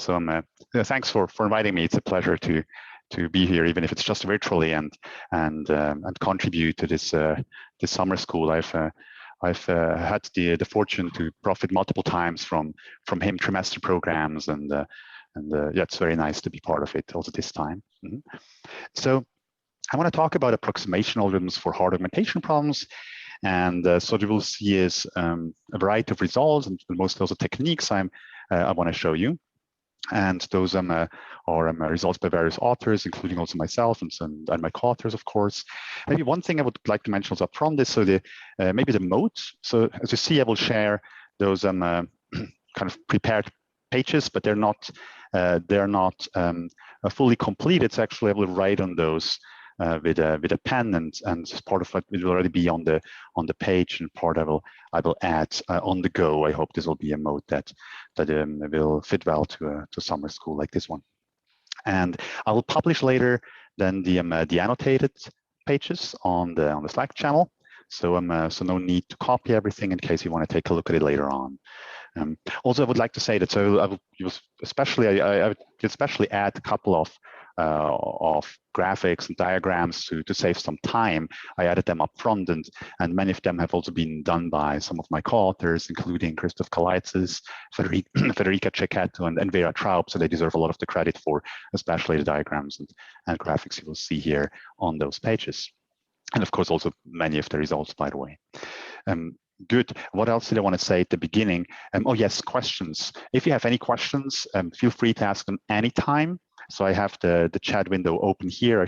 So thanks for inviting me. It's a pleasure to be here, even if it's just virtually, and contribute to this this summer school. I've had the fortune to profit multiple times from him trimester programs, and yeah, it's very nice to be part of it also this time. So I want to talk about approximation algorithms for hard augmentation problems. And so what you will see is a variety of results, and mostly also techniques I want to show you. And those are results by various authors, including also myself and my co-authors, of course. Maybe one thing I would like to mention up front is so maybe the modes. So as you see, I will share those kind of prepared pages, but they're not fully complete. It's actually I will write on those with a pen, and part of it will already be on the page, and part I will add on the go. I hope this will be a mode that will fit well to summer school like this one. And I will publish later then the annotated pages on the Slack channel. So so no need to copy everything in case you want to take a look at it later on. Also, I would like to say that I would especially add a couple of graphics and diagrams to save some time. I added them up front, and many of them have also been done by some of my co-authors, including Christoph Kalaitzis, Federica Cecchetto, and Vera Traub. So they deserve a lot of the credit for especially the diagrams and graphics you will see here on those pages. And of course, also many of the results, by the way. Good. What else did I want to say at the beginning? Oh yes, questions. If you have any questions, feel free to ask them anytime. So I have the chat window open here. I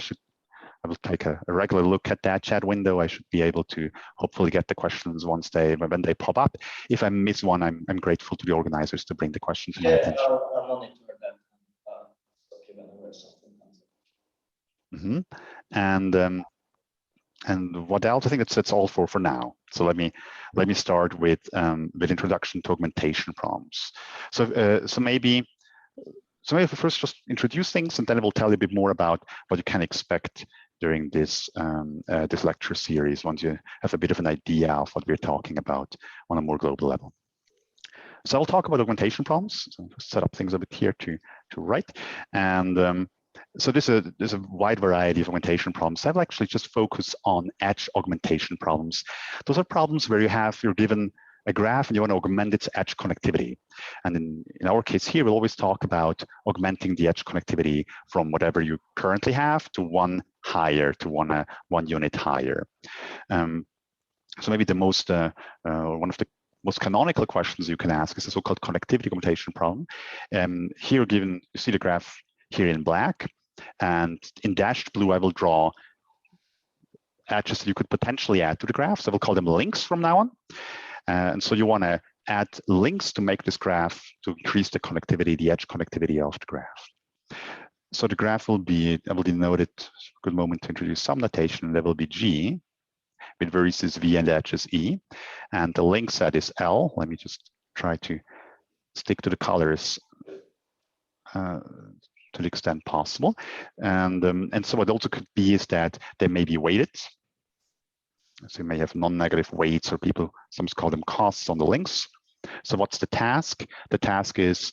will take a regular look at that chat window. I should be able to hopefully get the questions when they pop up. If I miss one, I'm grateful to the organizers to bring the question to my attention. I'll monitor that whenever something comes up. And what else? I think that's all for now. So let me start with introduction to augmentation problems. So maybe first just introduce things, and then I will tell you a bit more about what you can expect during this this lecture series once you have a bit of an idea of what we're talking about on a more global level. So I'll talk about augmentation problems. So set up things a bit here to write. And so there's a wide variety of augmentation problems. I will actually just focus on edge augmentation problems. Those are problems where you're given a graph and you want to augment its edge connectivity. And in our case here, we'll always talk about augmenting the edge connectivity from whatever you currently have to one higher, to one unit higher. So maybe the most one of the most canonical questions you can ask is the so-called connectivity augmentation problem. Here given, you see the graph here in black, and in dashed blue, I will draw edges that you could potentially add to the graph. So I will call them links from now on. And so you want to add links to make this graph to increase the connectivity, the edge connectivity of the graph. So the graph will be, I will denote it, good moment to introduce some notation. There will be G with vertices V and edges E. And the link set is L. Let me just try to stick to the colors to the extent possible. And so what also could be is that they may be weighted. So you may have non-negative weights, or some call them costs on the links. So what's the task? The task is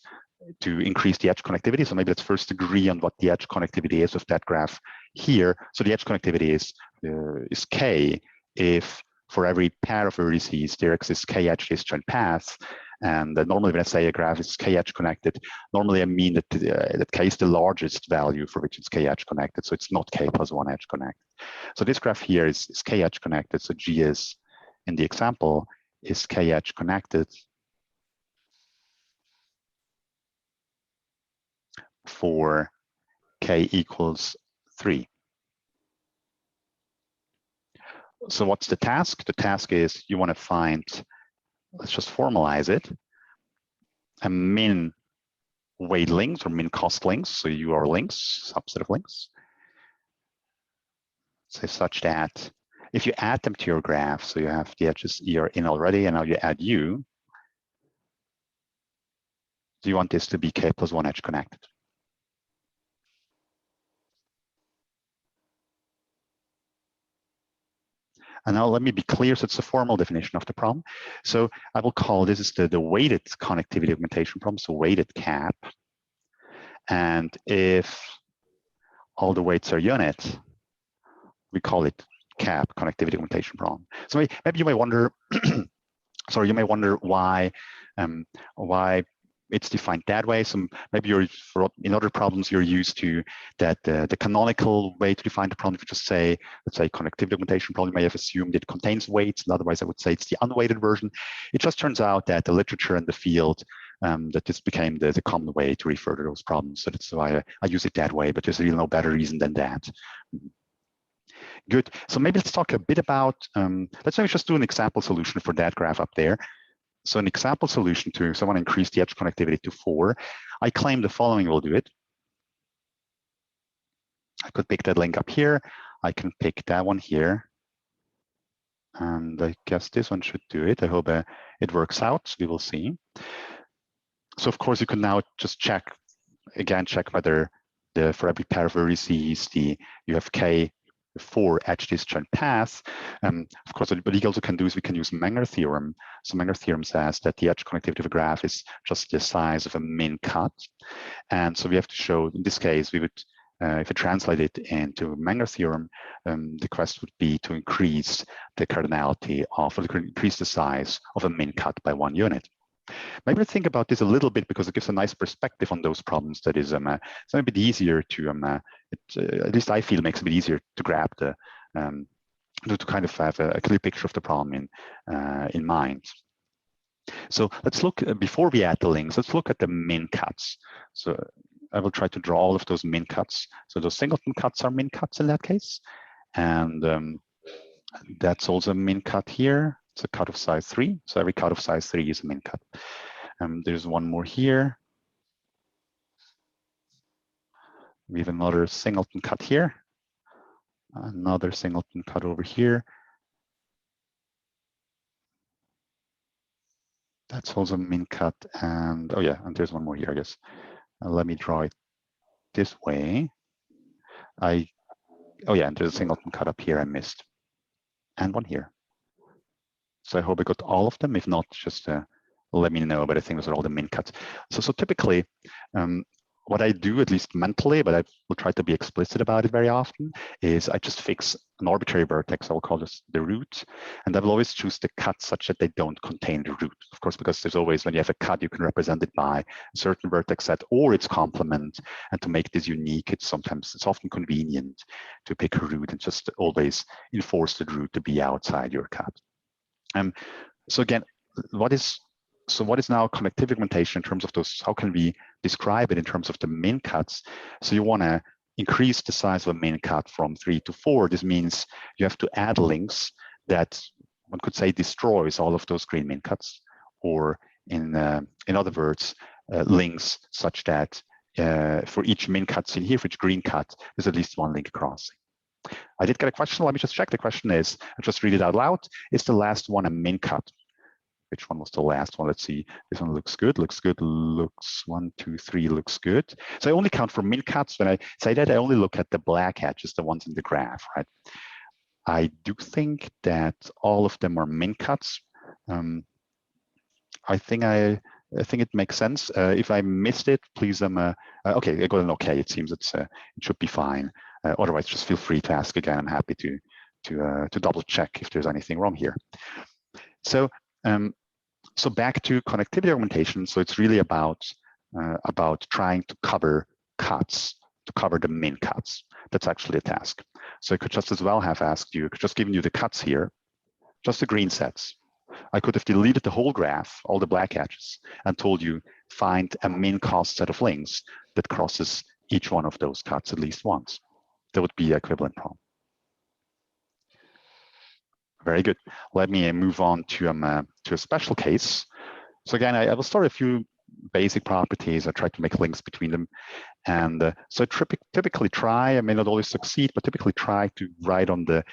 to increase the edge connectivity. So maybe let's first agree on what the edge connectivity is of that graph here. So the edge connectivity is K if for every pair of vertices there exists K edge disjoint paths. And normally when I say a graph is K edge connected, normally I mean that K is the largest value for which it's K edge connected. So it's not K plus one edge connected. So this graph here is K edge connected. So G is, in the example, is K edge connected for K equals 3. So what's the task? The task is you want to find, let's just formalize it, a min weight links or min cost links. So UR links, subset of links. So such that if you add them to your graph, so you have the edges E are in already, and now you add U, do you want this to be K plus one edge connected? And now let me be clear, so it's a formal definition of the problem. So I will call this is the weighted connectivity augmentation problem, so weighted CAP. And if all the weights are unit, we call it CAP, connectivity augmentation problem. So maybe you may wonder, sorry, you may wonder why it's defined that way. So maybe in other problems you're used to that the canonical way to define the problem. If you just say, let's say, connectivity augmentation problem, you may have assumed it contains weights, and otherwise I would say it's the unweighted version. It just turns out that the literature and the field that this became the common way to refer to those problems. So that's why I use it that way. But there's really no better reason than that. Good. So maybe let's talk a bit about, let's maybe just do an example solution for that graph up there. So an example solution to someone increase the edge connectivity to 4. I claim the following will do it. I could pick that link up here. I can pick that one here. And I guess this one should do it. I hope it works out. We will see. So of course you can now just check whether for every pair of vertices, you have K 4 edge disjoint paths. Of course, what you also can do is we can use Menger theorem. So Menger theorem says that the edge connectivity of a graph is just the size of a min cut. And so we have to show, in this case, we would, if we translate it into Menger theorem, the quest would be to increase the cardinality of, or increase the size of a min cut by 1 unit. Maybe think about this a little bit because it gives a nice perspective on those problems. That is, it's a bit easier to, at least I feel, makes it a bit easier to grab to kind of have a clear picture of the problem in mind. So let's look, before we add the links, let's look at the min cuts. So I will try to draw all of those min cuts. So those singleton cuts are min cuts in that case. And that's also a min cut here. It's a cut of size 3. So every cut of size 3 is a min cut. There's one more here. We have another singleton cut here. Another singleton cut over here. That's also a min cut. And oh yeah, and there's one more here, I guess. Let me draw it this way. Oh yeah, and there's a singleton cut up here I missed. And one here. So I hope I got all of them. If not, just let me know. But I think those are all the min cuts. So typically, what I do, at least mentally, but I will try to be explicit about it very often, is I just fix an arbitrary vertex. I will call this the root. And I will always choose the cuts such that they don't contain the root. Of course, because there's always, when you have a cut, you can represent it by a certain vertex set or its complement. And to make this unique, it's often convenient to pick a root and just always enforce the root to be outside your cut. So again, what is now connectivity augmentation in terms of those? How can we describe it in terms of the min cuts? So you want to increase the size of a min cut from 3 to 4. This means you have to add links that one could say destroys all of those green min cuts, or in other words, links such that for each min cut in here, for each green cut, there's at least one link crossing. I did get a question. Let me just check. The question is, I'll just read it out loud. Is the last one a min cut? Which one was the last one? Let's see. This one looks good. Looks good. Looks 1, 2, 3. Looks good. So I only count for min cuts. When I say that, I only look at the black edges, the ones in the graph, right? I do think that all of them are min cuts. I think it makes sense. If I missed it, please. Okay, I got an okay. It seems it should be fine. Otherwise, just feel free to ask again. I'm happy to double check if there's anything wrong here. So back to connectivity augmentation. So it's really about trying to cover cuts, to cover the min cuts. That's actually a task. So I could just as well have asked you, just given you the cuts here, just the green sets. I could have deleted the whole graph, all the black edges, and told you find a min cost set of links that crosses each one of those cuts at least once. That would be an equivalent problem. Very good. Let me move on to a special case. So again, I will start a few basic properties. I try to make links between them. And so typically try, I may not always succeed, but typically try to write on the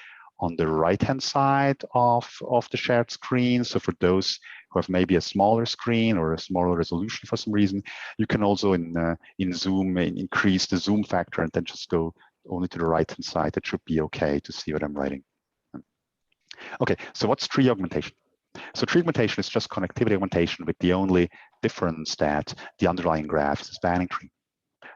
right-hand side of the shared screen. So for those who have maybe a smaller screen or a smaller resolution for some reason, you can also in Zoom increase the zoom factor and then just go only to the right-hand side. That should be okay to see what I'm writing. Okay, so what's tree augmentation? So tree augmentation is just connectivity augmentation with the only difference that the underlying graph is a spanning tree.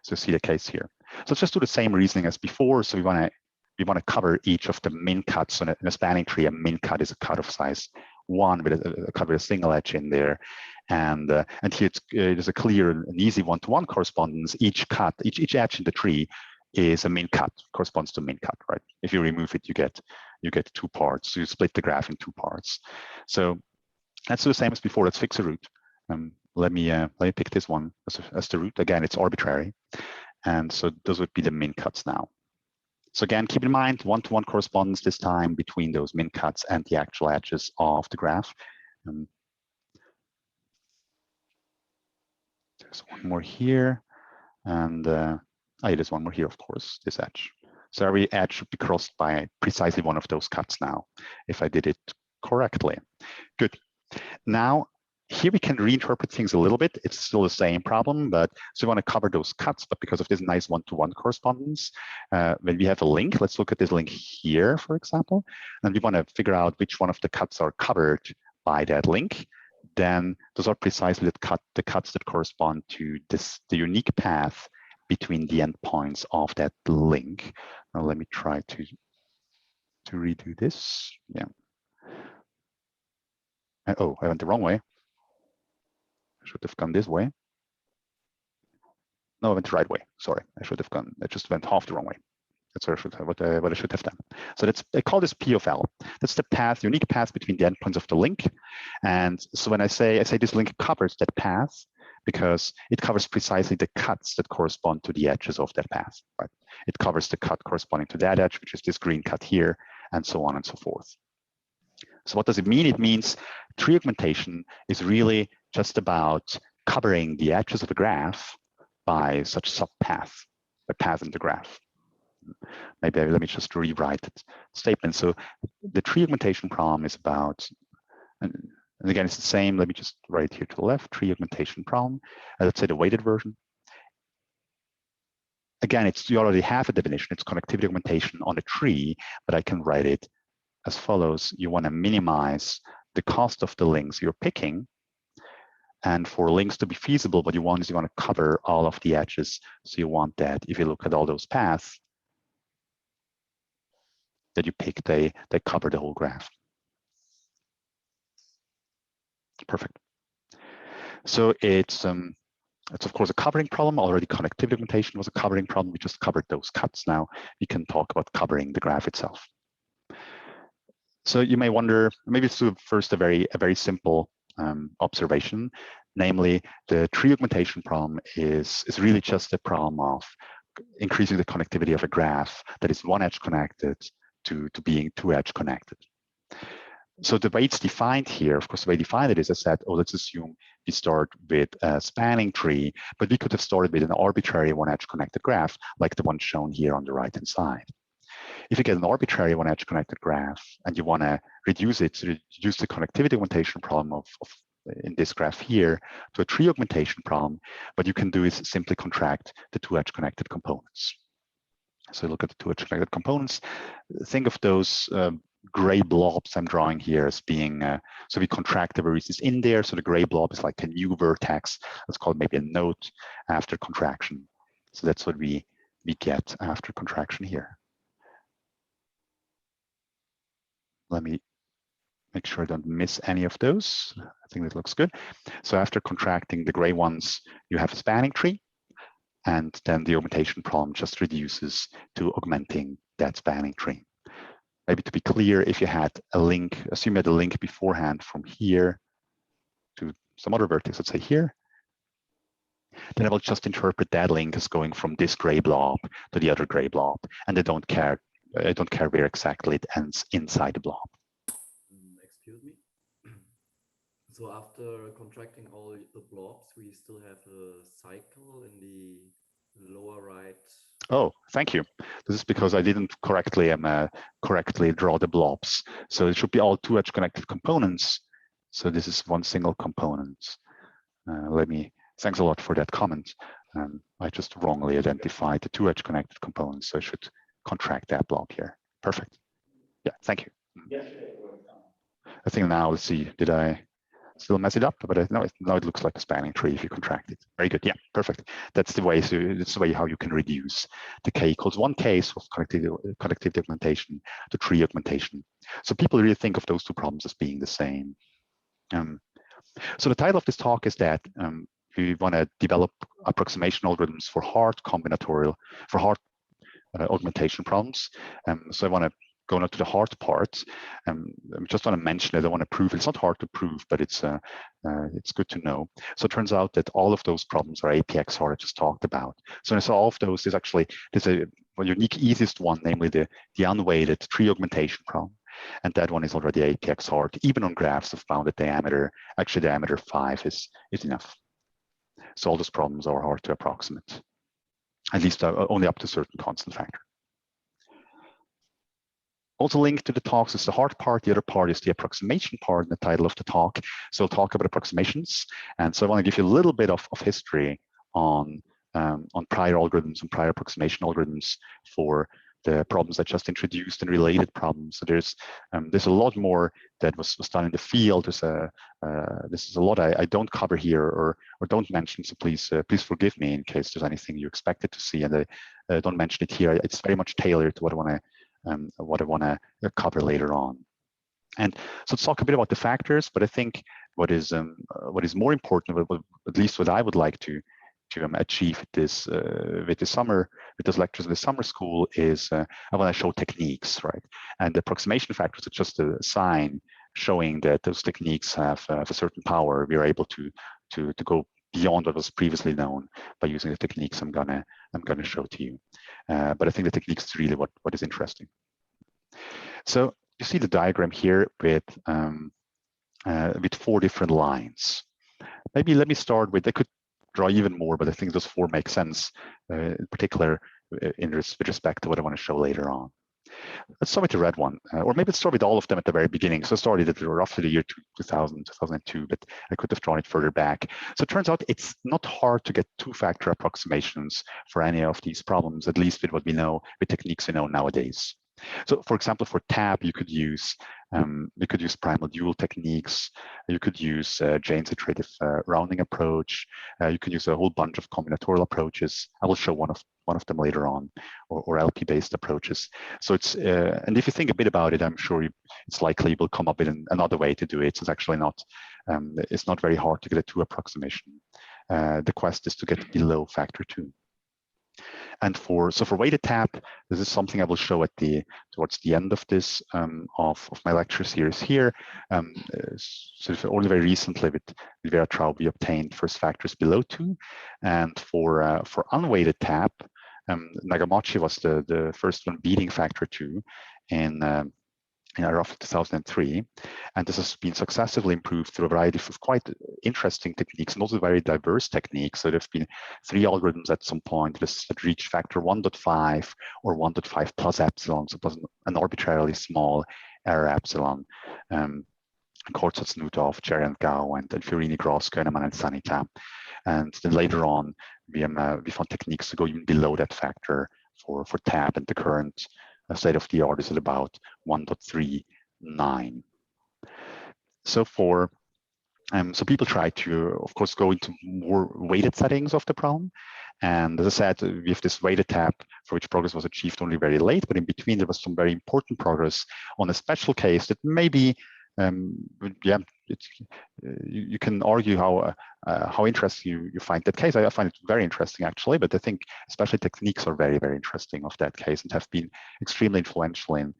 So see the case here. So let's just do the same reasoning as before. So we want to cover each of the min cuts. So in a spanning tree, a min cut is a cut of size 1 with a cut with a single edge in there, and here it is a clear and easy one-to-one correspondence. Each cut, each edge in the tree is a min cut, corresponds to min cut, right? If you remove it, you get 2 parts. So you split the graph in 2 parts. So let's do the same as before. Let's fix a root. Let me pick this one as the root. Again, it's arbitrary, and so those would be the min cuts now. So again, keep in mind, one-to-one correspondence this time between those min cuts and the actual edges of the graph. There's one more here, and there's one more here, of course, this edge. So every edge should be crossed by precisely one of those cuts now, if I did it correctly. Good. Now, here we can reinterpret things a little bit. It's still the same problem, but so we want to cover those cuts, but because of this nice one-to-one correspondence, when we have a link, let's look at this link here, for example, and we want to figure out which one of the cuts are covered by that link. Then those are precisely the cuts that correspond to the unique path between the endpoints of that link. Now let me try to redo this. Yeah. Oh, I went the wrong way. I should have gone this way. No, I went the right way. Sorry, I just went half the wrong way. That's what I should have done. So I call this P of L. That's the path, unique path between the endpoints of the link. And so when I say this link covers that path because it covers precisely the cuts that correspond to the edges of that path, right? It covers the cut corresponding to that edge, which is this green cut here, and so on and so forth. So what does it mean? It means tree augmentation is really just about covering the edges of a graph by such subpath, a path in the graph. Maybe let me just rewrite the statement. So the tree augmentation problem is about, and again, it's the same. Let me just write here to the left, tree augmentation problem. Let's say the weighted version. Again, you already have a definition. It's connectivity augmentation on a tree, but I can write it as follows. You want to minimize the cost of the links you're picking. And for links to be feasible, what you want is you want to cover all of the edges. So you want that if you look at all those paths that you pick, they cover the whole graph. Perfect. So it's of course a covering problem. Already connectivity augmentation was a covering problem. We just covered those cuts. Now we can talk about covering the graph itself. So you may wonder, maybe let's do first a very simple observation, namely the tree augmentation problem is really just a problem of increasing the connectivity of a graph that is one edge connected to being 2 edge connected. So the way it's defined here, of course, the way I defined it is I said, oh, let's assume we start with a spanning tree, but we could have started with an arbitrary 1 edge connected graph like the one shown here on the right-hand side. If you get an arbitrary 1 edge connected graph and you want to reduce it, to reduce the connectivity augmentation problem in this graph here to a tree augmentation problem, what you can do is simply contract the 2 edge connected components. So look at the 2 edge connected components. Think of those gray blobs I'm drawing here as being, so we contract the vertices in there. So the gray blob is like a new vertex. Let's call it maybe a node after contraction. So that's what we get after contraction here. Let me make sure I don't miss any of those. I think that looks good. So after contracting the gray ones, you have a spanning tree. And then the augmentation problem just reduces to augmenting that spanning tree. Maybe to be clear, if you had a link, assume you had a link beforehand from here to some other vertex, let's say here, then I will just interpret that link as going from this gray blob to the other gray blob. And I don't care where exactly it ends inside the blob. Excuse me. So after contracting all the blobs, we still have a cycle in the lower right. Oh, thank you. This is because I didn't correctly draw the blobs. So it should be all 2 edge connected components. So this is one single component. Thanks a lot for that comment. I just wrongly identified the 2 edge connected components. So I should contract that blob here. Perfect. Yeah, thank you. I think now, let's see, still mess it up, but now it looks like a spanning tree if you contract it. Very good. Yeah, perfect. That's the way. So it's the way how you can reduce the k equals 1 case of connectivity augmentation to tree augmentation. So people really think of those two problems as being the same. So the title of this talk is that we want to develop approximation algorithms for hard augmentation problems. So I want to go now to the hard part. I just want to mention it. I don't want to prove it. It's not hard to prove, but it's good to know. So it turns out that all of those problems are APX hard I just talked about. So in all of those, there's a unique easiest one, namely the unweighted tree augmentation problem. And that one is already APX hard, even on graphs of bounded diameter. Actually, diameter 5 is enough. So all those problems are hard to approximate, at least only up to a certain constant factor. Also linked to the talks is the hard part. The other part is the approximation part in the title of the talk. So I'll talk about approximations. And so I want to give you a little bit of history on prior algorithms and prior approximation algorithms for the problems I just introduced and related problems. So there's a lot more that was done in the field. This is a lot I don't cover here or don't mention. So please forgive me in case there's anything you expected to see and I don't mention it here. It's very much tailored to what I want to cover later on. And so let's talk a bit about the factors. But I think what is more important, at least what I would like to achieve with those lectures in the summer school is I want to show techniques, right? And the approximation factors are just a sign showing that those techniques have a certain power. We are able to go beyond what was previously known by using the techniques I'm gonna show to you. But I think the techniques is really what is interesting. So you see the diagram here with 4 different lines. Maybe let me start with, I could draw even more, but I think those 4 make sense, in particular with respect to what I want to show later on. Let's start with the red one, or maybe let's start with all of them at the very beginning. So I started at roughly the year 2000, 2002, but I could have drawn it further back. So it turns out it's not hard to get 2-factor approximations for any of these problems, at least with what we know, with techniques we know nowadays. So for example, for tab, you could use primal dual techniques. You could use Jane's iterative rounding approach. You can use a whole bunch of combinatorial approaches. I will show one of them later on, or LP-based approaches. So it's and if you think a bit about it, I'm sure it's likely you will come up with another way to do it. So it's actually not it's not very hard to get a 2 approximation. The quest is to get below factor 2. And for weighted tab, this is something I will show towards the end of this of my lecture series here. So only very recently with Vera Traub we obtained first factors below 2, and for unweighted tab, Nagamachi was the first one beating factor 2 in roughly 2003, and this has been successively improved through a variety of quite interesting techniques and also very diverse techniques. So there have been 3 algorithms at some point that reached factor 1.5 or 1.5 plus epsilon, so it was an arbitrarily small error epsilon. Kortsatz, Nudov, Cherry and Gao, and Fiorini, Gross, Koenemann, and Sanita. And then later on, we found techniques to go even below that factor for tab, and the current state of the art is at about 1.39. So so people try to, of course, go into more weighted settings of the problem. And as I said, we have this weighted tab for which progress was achieved only very late, but in between there was some very important progress on a special case that maybe, you can argue how interesting you find that case. I find it very interesting actually, but I think especially techniques are very, very interesting of that case and have been extremely influential in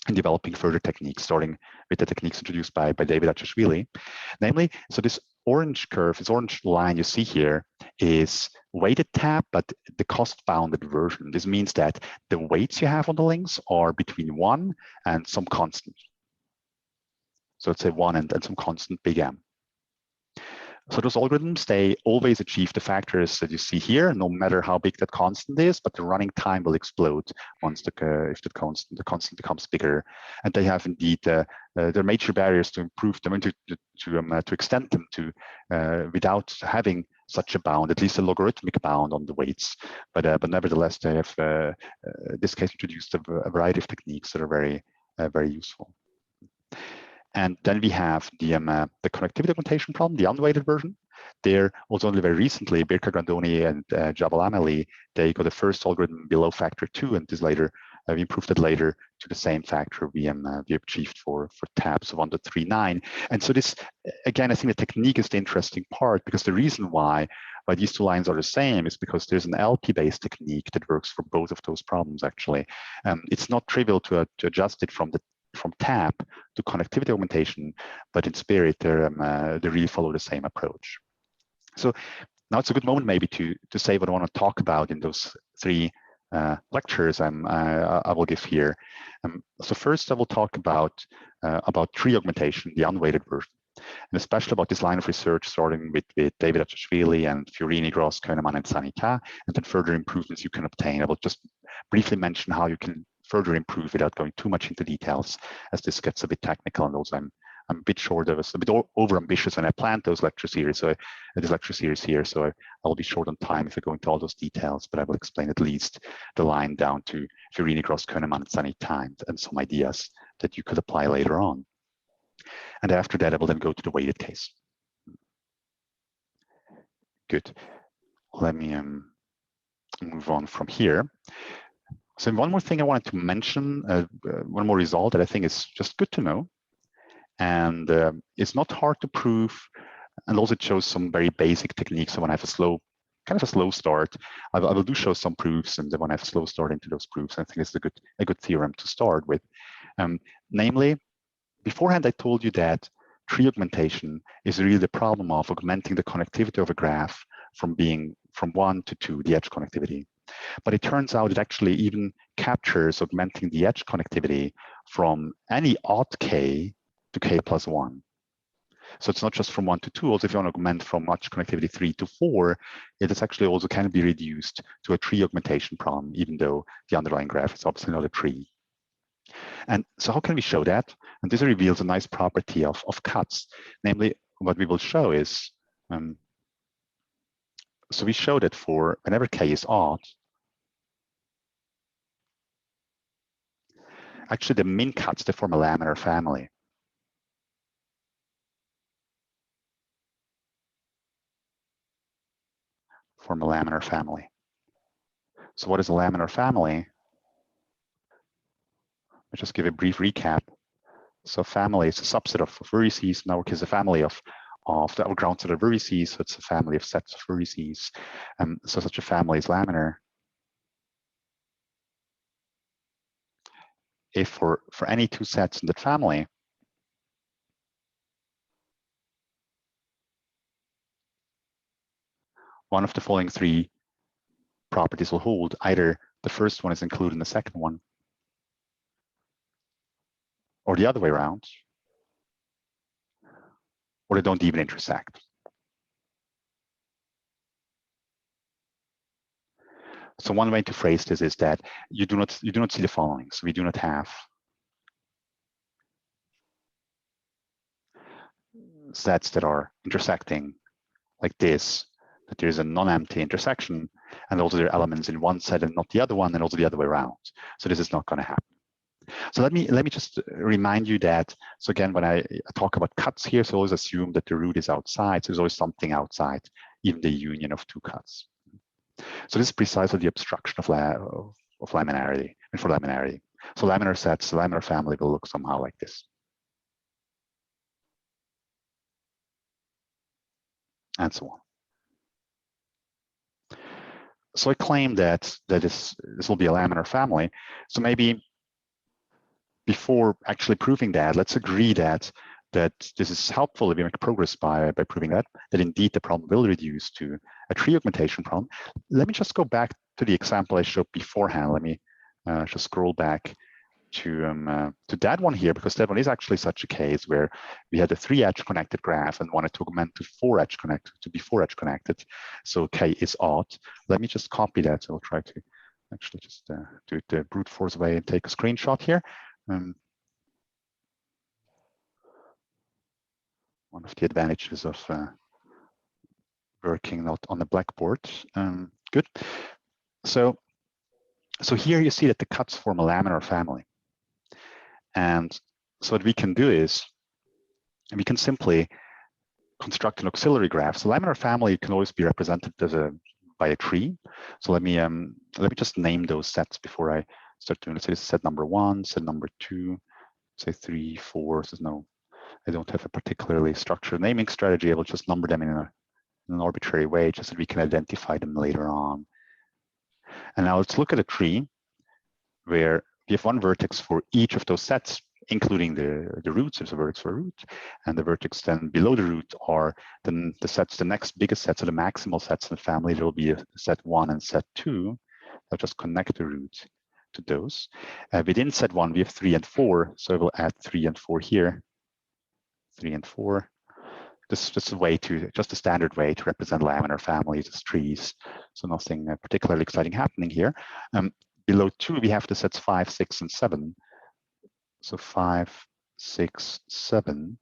developing further techniques, starting with the techniques introduced by David Achashvili. Namely, so this orange curve, this orange line you see here is weighted tab, but the cost-bounded version. This means that the weights you have on the links are between 1 and some constant. So let's say 1 and some constant big M. So those algorithms, they always achieve the factors that you see here, no matter how big that constant is, but the running time will explode once if the constant becomes bigger. And they have indeed there are major barriers to improve them and to extend them to without having such a bound, at least a logarithmic bound on the weights. But nevertheless, they have this case introduced a variety of techniques that are very very useful. And then we have the connectivity augmentation problem, the unweighted version. There, also only very recently, Birka Grandoni and Jabal Ameli, they got the first algorithm below factor 2, and this later, we improved it later to the same factor we achieved for tabs of 1.39. And so this, again, I think the technique is the interesting part, because the reason why these two lines are the same is because there's an LP-based technique that works for both of those problems, actually. It's not trivial to adjust it from tab to connectivity augmentation, but in spirit, they really follow the same approach. So now it's a good moment maybe to say what I want to talk about in those three lectures I will give here. So first I will talk about tree augmentation, the unweighted version, and especially about this line of research starting with David Achashvili and Fiorini, Gross, Koenemann, and Sanika, and then further improvements you can obtain. I will just briefly mention how you can further improve without going too much into details, as this gets a bit technical, and also I'm a bit short of a bit over ambitious when I planned those lecture series. So this lecture series here, so I will be short on time if I go into all those details, but I will explain at least the line down to Fiorini, Gross, Koenemann, and Sanika, and some ideas that you could apply later on. And after that, I will then go to the weighted case. Good. Let me move on from here. So one more thing I wanted to mention, one more result that I think is just good to know. And it's not hard to prove. And also it shows some very basic techniques. So when I have kind of a slow start, I will do show some proofs. And then when I have a slow start into those proofs, I think it's a good theorem to start with. Namely, beforehand, I told you that tree augmentation is really the problem of augmenting the connectivity of a graph from 1 to 2, the edge connectivity. But it turns out it actually even captures augmenting the edge connectivity from any odd k to k plus 1. So it's not just from 1 to 2. Also, if you want to augment from edge connectivity 3 to 4, it is actually also can be reduced to a tree augmentation problem, even though the underlying graph is obviously not a tree. And so how can we show that? And this reveals a nice property of cuts. Namely, what we will show is, so we show that for whenever k is odd, actually the min cuts, they form a laminar family. Form a laminar family. So what is a laminar family? Let's just give a brief recap. So family is a subset of vertices. In our case, a family of the ground set of vertices. So it's a family of sets of vertices. So such a family is laminar. If for any two sets in that family, one of the following three properties will hold. Either the first one is included in the second one, or the other way around, or they don't even intersect. So one way to phrase this is that you do not see the following. So we do not have sets that are intersecting like this, that there's a non-empty intersection, and also there are elements in one set and not the other one, and also the other way around. So this is not going to happen. So let me just remind you that, so again, when I talk about cuts here, so always assume that the root is outside. So there's always something outside, even the union of two cuts. So this is precisely the obstruction of laminarity, and for laminarity. So laminar sets, the laminar family will look somehow like this. And so on. So I claim that this will be a laminar family. So maybe before actually proving that, let's agree that this is helpful if we make progress by proving that indeed the problem will reduce to a tree augmentation problem. Let me just go back to the example I showed beforehand. Let me just scroll back to that one here, because that one is actually such a case where we had a 3-edge connected graph and wanted to augment to 4-edge connected, to be 4-edge connected. So k is odd. Let me just copy that. So I'll try to actually just do it the brute force way and take a screenshot here. One of the advantages of working not on the blackboard. Good. So here you see that the cuts form a laminar family. And so what we can do is And we can simply construct an auxiliary graph. So laminar family can always be represented as by a tree. So let me just name those sets before I start doing. Let's say this is set number 1, set number 2, say 3, 4. So no, I don't have a particularly structured naming strategy. I will just number them in an arbitrary way, just so we can identify them later on. And now let's look at a tree where we have one vertex for each of those sets, including the roots. There's a vertex for a root, and the vertex then below the root are then the sets, the next biggest sets, are the maximal sets in the family. There will be a set 1 and set 2. I'll just connect the root to those. Within set 1, we have 3 and 4, so I will add 3 and 4 here. 3 and 4. This is just a way to, just a standard way to represent laminar families as trees. So nothing particularly exciting happening here. Below 2, we have the sets 5, 6, and 7. So 5, 6, 7.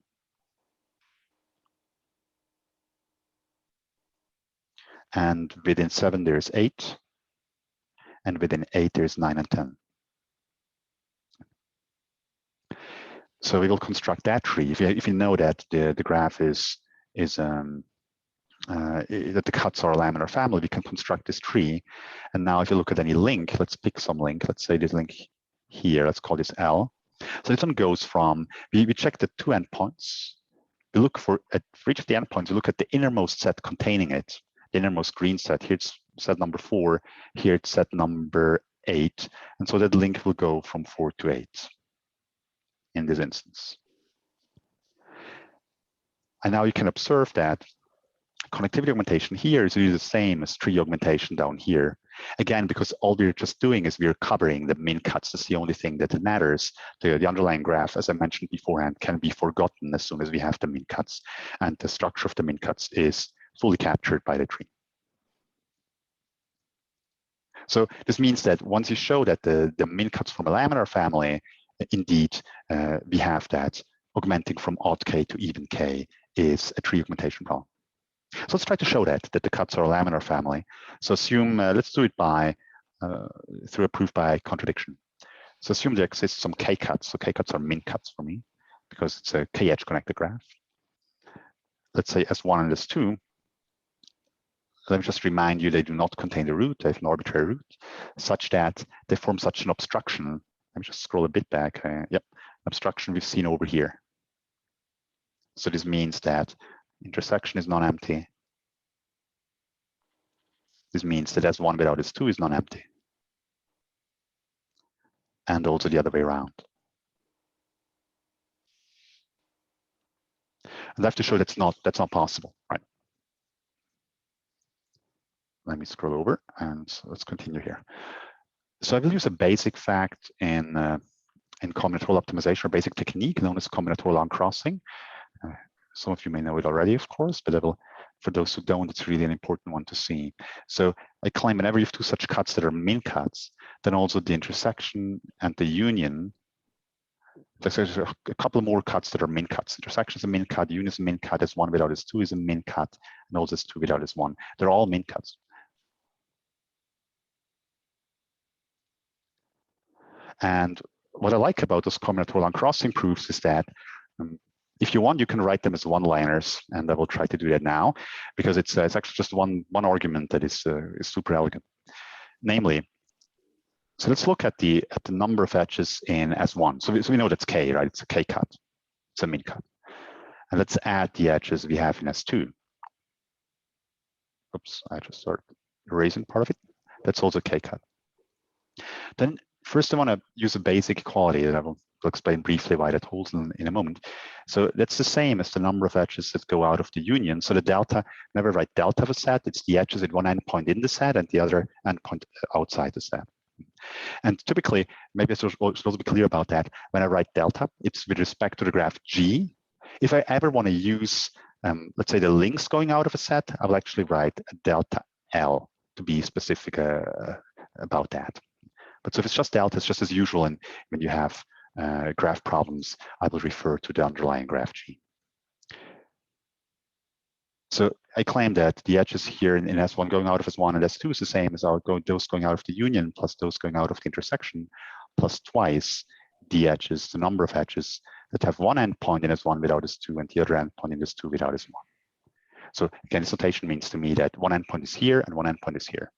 And within 7, there's 8. And within 8, there's 9 and 10. So we will construct that tree. If you know that the graph is that the cuts are a laminar family, we can construct this tree. And now if you look at any link, let's pick some link. Let's say this link here, let's call this L. So this one goes from, we check the 2 endpoints. We look for each of the endpoints, we look at the innermost set containing it, the innermost green set. Here it's set number 4, here it's set number 8. And so that link will go from 4 to 8 in this instance. And now you can observe that connectivity augmentation here is really the same as tree augmentation down here. Again, because all we're just doing is we're covering the min cuts. That's the only thing that matters. The underlying graph, as I mentioned beforehand, can be forgotten as soon as we have the min cuts. And the structure of the min cuts is fully captured by the tree. So this means that once you show that the min cuts from a laminar family, indeed, we have that augmenting from odd k to even k is a tree augmentation problem. So let's try to show that the cuts are a laminar family. So assume, let's do it by through a proof by contradiction. So assume there exists some k cuts. So k cuts are min cuts for me because it's a k edge connected graph. Let's say S1 and S2. Let me just remind you, they do not contain the root. They have an arbitrary root, such that they form such an obstruction. Let me just scroll a bit back. Yep, obstruction we've seen over here. So this means that intersection is non-empty. This means that S1 without S2 is non-empty. And also the other way around. And I have to show that's not possible, right? Let me scroll over and let's continue here. So I will use a basic fact in combinatorial optimization, or basic technique known as combinatorial uncrossing. Some of you may know it already, of course, but for those who don't, it's really an important one to see. So I claim whenever you have two such cuts that are min cuts, then also the intersection and the union, there's a couple more cuts that are min cuts. Intersection is a min cut, union is a min cut, S1 without S2 is a min cut, and also S2 without S1. They're all min cuts. And what I like about those combinatorial uncrossing proofs is that if you want, you can write them as one-liners, and I will try to do that now, because it's actually just one argument that is super elegant. Namely, so let's look at the number of edges in S1. So we know that's k, right? It's a k cut. It's a min cut. And let's add the edges we have in S2. Oops, I just started erasing part of it. That's also k cut. Then first I want to use a basic equality that I will explain briefly why that holds in a moment. So that's the same as the number of edges that go out of the union. So the delta, whenever I write delta of a set, it's the edges at one endpoint in the set and the other endpoint outside the set. And typically, maybe I should also be clear about that. When I write delta, it's with respect to the graph G. If I ever want to use, let's say, the links going out of a set, I will actually write a delta L to be specific about that. But so if it's just delta, it's just as usual. And when you have graph problems, I will refer to the underlying graph G. So I claim that the edges here in S1 going out of S1 and S2 is the same as those going out of the union plus those going out of the intersection, plus twice the edges, the number of edges that have one endpoint in S1 without S2 and the other endpoint in S2 without S1. So again, this notation means to me that one endpoint is here and one endpoint is here.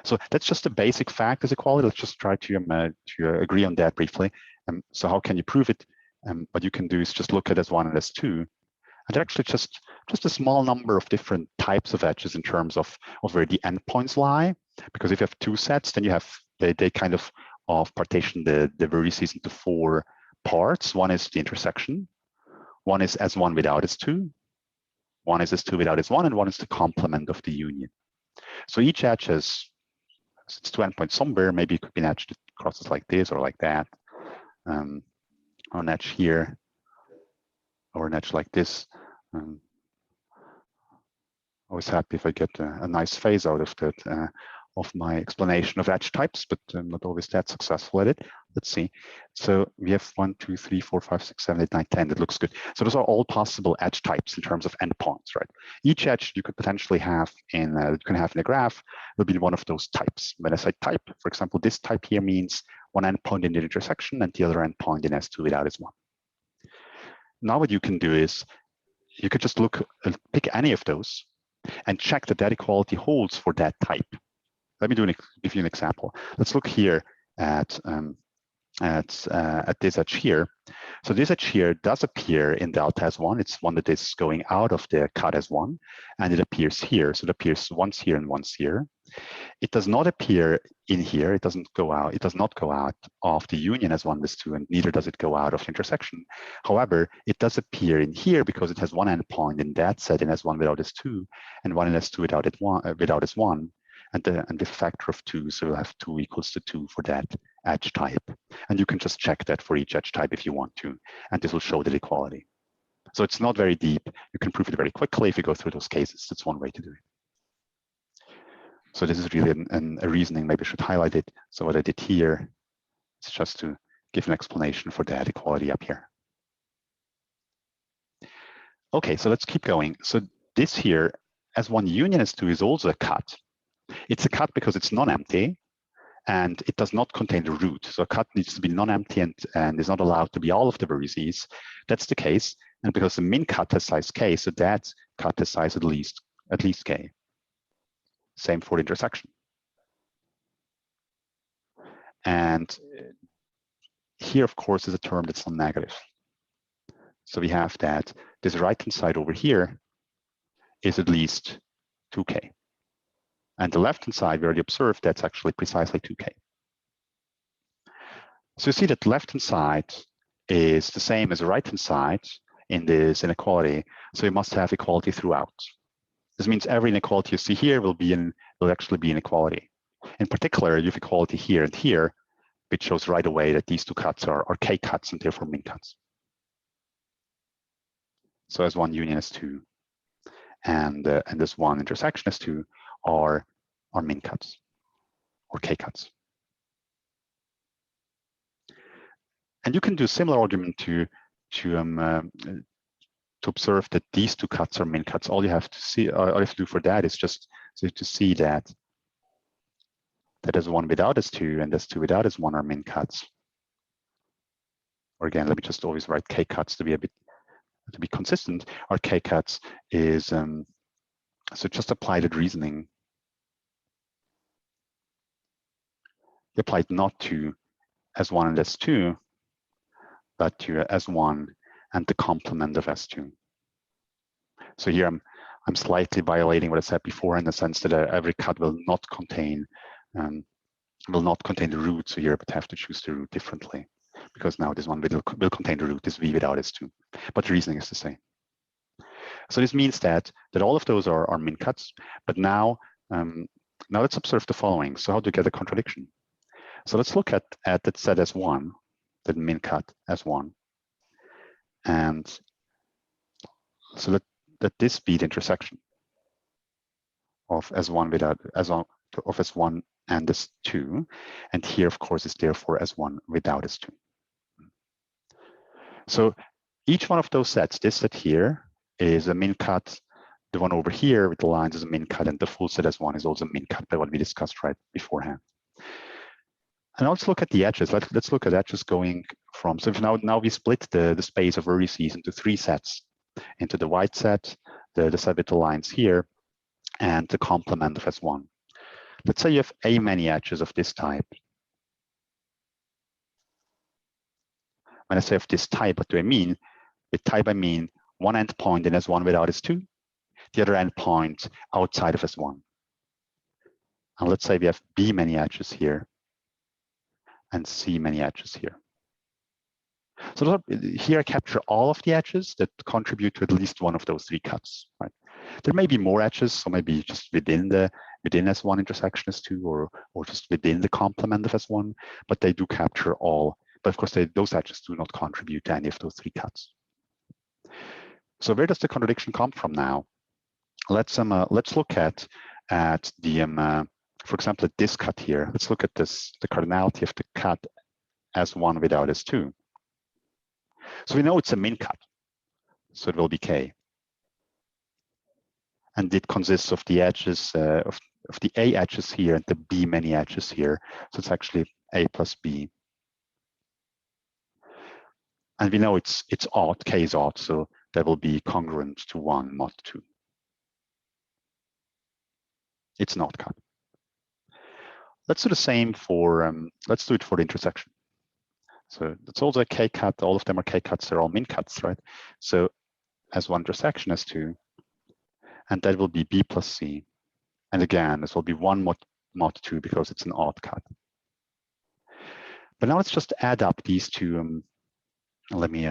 So that's just a basic fact as equality. Let's just try to agree on that briefly. So how can you prove it? What you can do is just look at S1 and S2, and actually just a small number of different types of edges in terms of where the endpoints lie. Because if you have two sets, then you have they kind of partition the vertices into four parts. One is the intersection, one is S1 without S2, one is S2 without S1, and one is the complement of the union. So each edge has its two endpoints somewhere. Maybe it could be an edge that crosses like this or like that, or an edge here, or an edge like this. Always happy if I get a nice phase out of that, of my explanation of edge types, but I'm not always that successful at it. Let's see. So we have 1, 2, 3, 4, 5, 6, 7, 8, 9, 10. That looks good. So those are all possible edge types in terms of endpoints, right? Each edge you could potentially have in a graph will be one of those types. When I say type, for example, this type here means one endpoint in the intersection and the other endpoint in S2 without S1. Now what you can do is you could just pick any of those and check that that equality holds for that type. Let me give you an example. Let's look here at this edge here. So this edge here does appear in delta S1. It's one that is going out of the cut S1, and it appears here. So it appears once here and once here. It does not appear in here. It does not go out of the union S1, S2, and neither does it go out of the intersection. However, it does appear in here because it has one endpoint in that set in S1 without S2 and one in S2 without S1. And the factor of 2, so we'll have 2 equals to 2 for that edge type. And you can just check that for each edge type if you want to, and this will show the equality. So it's not very deep. You can prove it very quickly if you go through those cases. That's one way to do it. So this is really a reasoning. Maybe I should highlight it. So what I did here is just to give an explanation for that equality up here. Okay, so let's keep going. So this here, S1 union S2 is also a cut. It's a cut because it's non-empty and it does not contain the root. So a cut needs to be non-empty and is not allowed to be all of the vertices. That's the case. And because the min cut has size k, so that cut has size at least k. Same for the intersection. And here, of course, is a term that's non-negative. So we have that this right-hand side over here is at least 2k. And the left-hand side, we already observed that's actually precisely 2k. So you see that the left-hand side is the same as the right-hand side in this inequality. So you must have equality throughout. This means every inequality you see here will actually be inequality. In particular, you have equality here and here, which shows right away that these two cuts are k cuts and therefore min cuts. So S1 union S2 and this one intersection S2 are min cuts or k cuts. And you can do a similar argument to observe that these two cuts are min cuts. All you have to do for that is just to see that S1 without S2 and S2 without S1 are min cuts. Or again, let me just always write k cuts to be consistent. Our k cuts is so just apply that reasoning. You apply it not to S1 and S2, but to S1 and the complement of S2. So here I'm slightly violating what I said before in the sense that every cut will not contain the root. So here I would have to choose the root differently because now this one will contain the root, this V without S2. But the reasoning is the same. So this means that all of those are min cuts. But now let's observe the following. So how do you get a contradiction? So let's look at that set S1, the min cut S1, and so let this be the intersection of S1 of S1 and S2, and here of course is therefore S1 without S2. So each one of those sets, this set here is a min cut. The one over here with the lines is a min cut, and the full set S1 is also a min cut by what we discussed right beforehand. And let's look at the edges. Let's look at edges going from. So if now we split the space of vertices into 3 sets, into the white set, the subitotal lines here, and the complement of S1. Let's say you have A many edges of this type. When I say of this type, what do I mean? With type, I mean one endpoint in S1 without S2, the other endpoint outside of S1. And let's say we have B many edges here and C many edges here. So here I capture all of the edges that contribute to at least one of those 3 cuts, right? There may be more edges, so maybe just within S1 intersection S2 or just within the complement of S1, but they do capture all. But of course, those edges do not contribute to any of those 3 cuts. So where does the contradiction come from now? Let's look at the for example, at this cut here. Let's look at the cardinality of the cut S1 without S2. So we know it's a min cut, so it will be K. And it consists of the edges, of the A edges here and the B many edges here. So it's actually A plus B. And we know it's odd, K is odd, so that will be congruent to 1 mod 2. It's not cut. Let's do the same for, let's do it for the intersection. So it's also a K cut, all of them are K cuts, they're all min cuts, right? So S1 intersection S2, and that will be B plus C. And again, this will be 1 mod 2 because it's an odd cut. But now let's just add up these two. Let me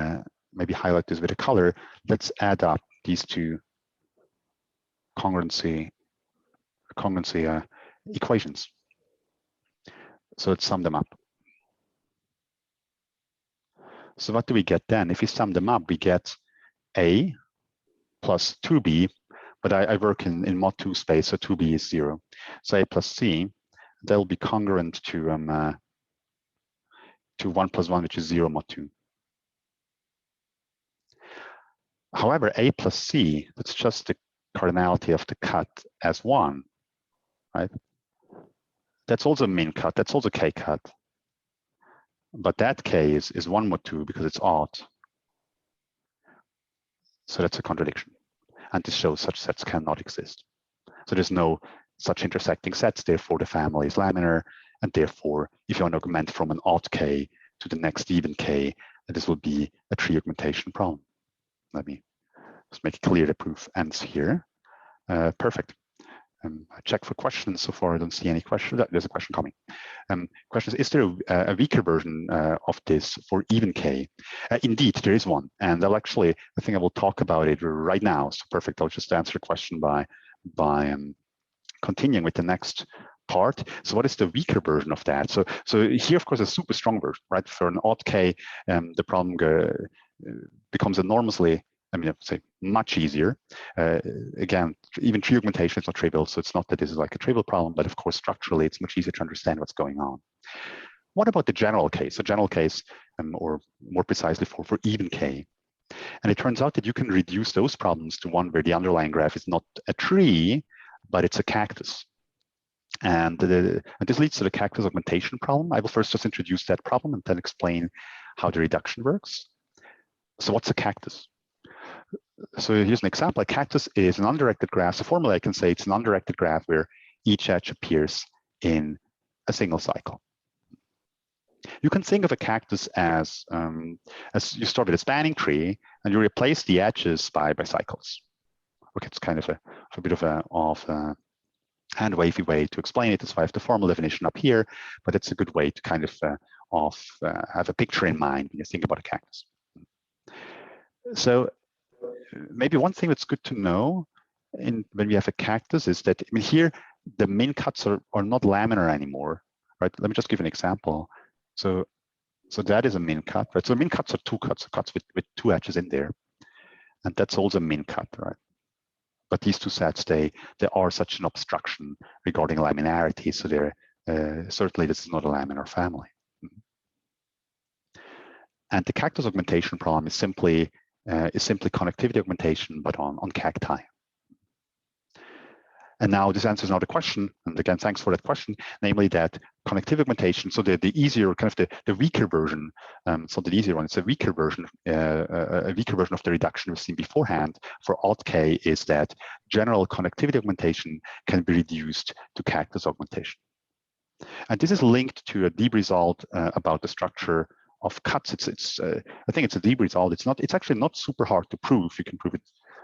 maybe highlight this with a color. Let's add up these 2 congruency equations. So let's sum them up. So what do we get then? If we sum them up, we get A plus 2B, but I work in mod 2 space, so 2B is 0. So A plus C, that will be congruent to 1 plus 1, which is 0 mod 2. However, A plus C, that's just the cardinality of the cut S1, right? That's also a min cut, that's also K cut. But that K is 1 mod 2 because it's odd. So that's a contradiction. And this shows such sets cannot exist. So there's no such intersecting sets, therefore the family is laminar, and therefore if you want to augment from an odd K to the next even K, this will be a tree augmentation problem. Let me just make it clear the proof ends here. Perfect. I check for questions. So far, I don't see any questions. There's a question coming. Question is there a weaker version of this for even K? Indeed, there is one. And I think I will talk about it right now. So perfect. I'll just answer the question by continuing with the next part. So what is the weaker version of that? So here, of course, a super strong version, right? For an odd K, the problem becomes enormously, I mean, I would say much easier. Again, even tree augmentation is not trivial, so it's not that this is like a trivial problem, but of course, structurally, it's much easier to understand what's going on. What about the general case? So general case, or more precisely for even K. And it turns out that you can reduce those problems to one where the underlying graph is not a tree, but it's a cactus. And this leads to the cactus augmentation problem. I will first just introduce that problem and then explain how the reduction works. So what's a cactus? So here's an example. A cactus is an undirected graph. So formally, I can say it's an undirected graph where each edge appears in a single cycle. You can think of a cactus as you start with a spanning tree and you replace the edges by cycles. Okay, it's kind of a bit of a hand wavy way to explain it. That's why I have the formal definition up here, but it's a good way to kind of have a picture in mind when you think about a cactus. So maybe one thing that's good to know when we have a cactus is that, I mean, here the min cuts are not laminar anymore, right? Let me just give an example. So that is a min cut, right? So min cuts are 2 cuts, cuts with 2 edges in there, and that's also a min cut, right? But these 2 sets, they are such an obstruction regarding laminarity, so they're certainly this is not a laminar family. And the cactus augmentation problem is simply connectivity augmentation, but on cacti. And now this answers another question, and again, thanks for that question, namely that connectivity augmentation, so the easier, kind of the weaker version, it's not the easier one, it's a weaker version of the reduction we've seen beforehand for alt K, is that general connectivity augmentation can be reduced to cactus augmentation. And this is linked to a deep result about the structure of cuts. I think it's a deep result. It's actually not super hard to prove. You can prove it.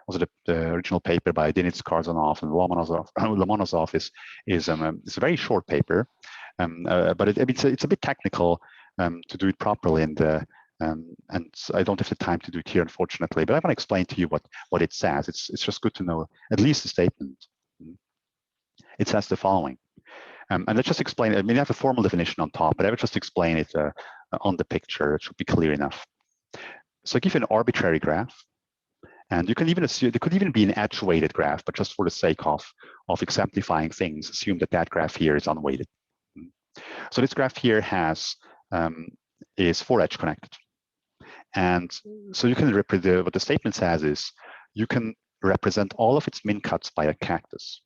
Also, the original paper by Dinitz, Karzanov, and Lamanov is a very short paper, but it's a bit technical to do it properly, and I don't have the time to do it here, unfortunately. But I want to explain to you what it says. It's just good to know at least the statement. It says the following. And let's just explain it. I mean, I have a formal definition on top, but I would just explain it on the picture. It should be clear enough. So I give you an arbitrary graph, and you can even assume there could even be an edge-weighted graph, but just for the sake of exemplifying things, assume that graph here is unweighted. So this graph here is 4 edge connected, and so you can represent what the statement says is you can represent all of its min cuts by a cactus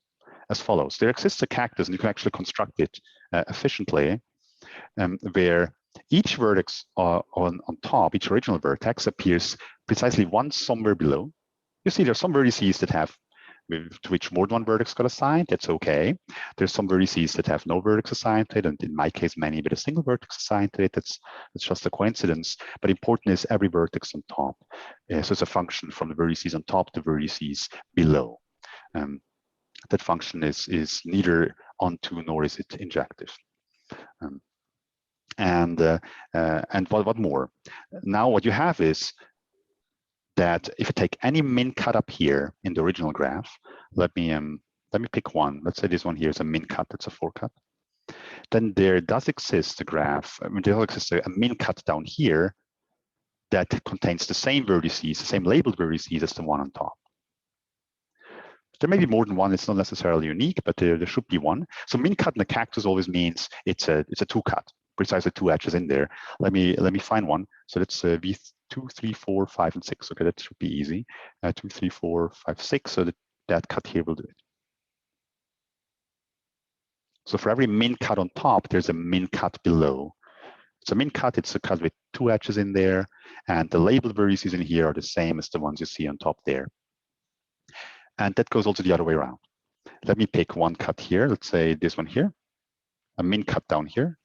as follows. There exists a cactus, and you can actually construct it efficiently, where each vertex on top, each original vertex, appears precisely once somewhere below. You see, there's some vertices that have to which more than one vertex got assigned. That's okay. There's some vertices that have no vertex assigned to it, and in my case, many with a single vertex assigned to it. That's just a coincidence. But important is every vertex on top. So it's a function from the vertices on top to vertices below. That function is neither onto nor is it injective. And what more? Now what you have is that if you take any min cut up here in the original graph, let me pick one. Let's say this one here is a min cut. That's a 4 cut. Then there does exist a graph. I mean, there does exist a min cut down here that contains the same vertices, the same labeled vertices as the one on top. There may be more than one. It's not necessarily unique, but there should be one. So min cut in a cactus always means it's a 2 cut, precisely 2 edges in there. Let me find one. So that's V2, 3, 4, 5, and 6. Okay, that should be easy. 2, 3, 4, 5, 6. So that cut here will do it. So for every min cut on top, there's a min cut below. So min cut, it's a cut with 2 edges in there, and the labeled vertices in here are the same as the ones you see on top there. And that goes also the other way around. Let me pick one cut here. Let's say this one here, a min cut down here.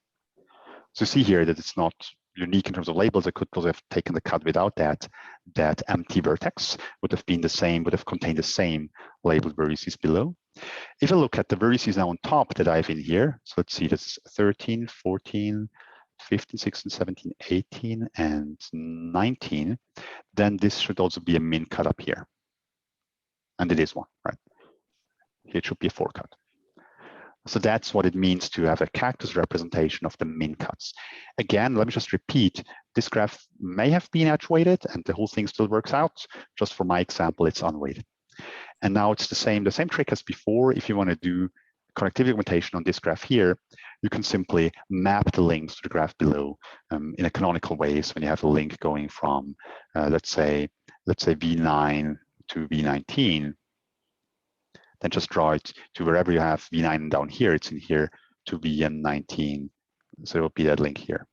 So you see here that it's not unique in terms of labels. I could also have taken the cut without that empty vertex would have been the same, would have contained the same labeled vertices below. If I look at the vertices now on top that I have in here, so let's see, this is 13, 14, 15, 16, 17, 18, and 19, then this should also be a min cut up here. And it is one, right? Here it should be a 4 cut. So that's what it means to have a cactus representation of the min cuts. Again, let me just repeat, this graph may have been edge weighted and the whole thing still works out. Just for my example, it's unweighted. And now it's the same trick as before. If you want to do connectivity augmentation on this graph here, you can simply map the links to the graph below in a canonical way. So when you have a link going from, let's say V9 to V19, then just draw it to wherever you have V9 down here, it's in here to Vn19. So it will be that link here.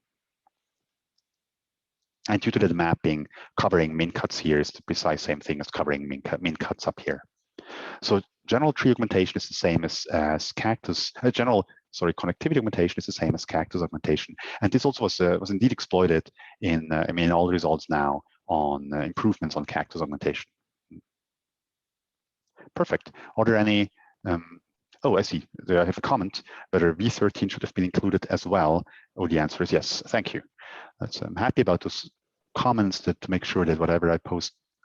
And due to the mapping, covering min cuts here is the precise same thing as covering min cuts up here. So general tree augmentation is the same as connectivity augmentation is the same as cactus augmentation. And this also was indeed exploited in all the results now on improvements on cactus augmentation. Perfect. Are there any, oh, I see, there I have a comment, whether V13 should have been included as well. Oh, the answer is yes, thank you. I'm happy about those comments to make sure that whatever I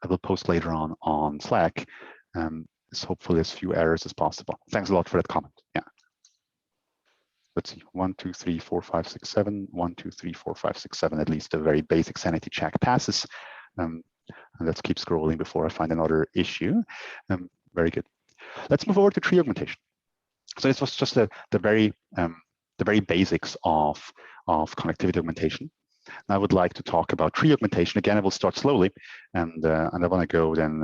will post later on Slack is hopefully as few errors as possible. Thanks a lot for that comment, yeah. Let's see, 1, 2, 3, 4, 5, 6, 7, 1, 2, 3, 4, 5, 6, 7, at least a very basic sanity check passes. And let's keep scrolling before I find another issue. Very good. Let's move over to tree augmentation. So this was just the very basics of connectivity augmentation. And I would like to talk about tree augmentation. Again, I will start slowly, and I want to go then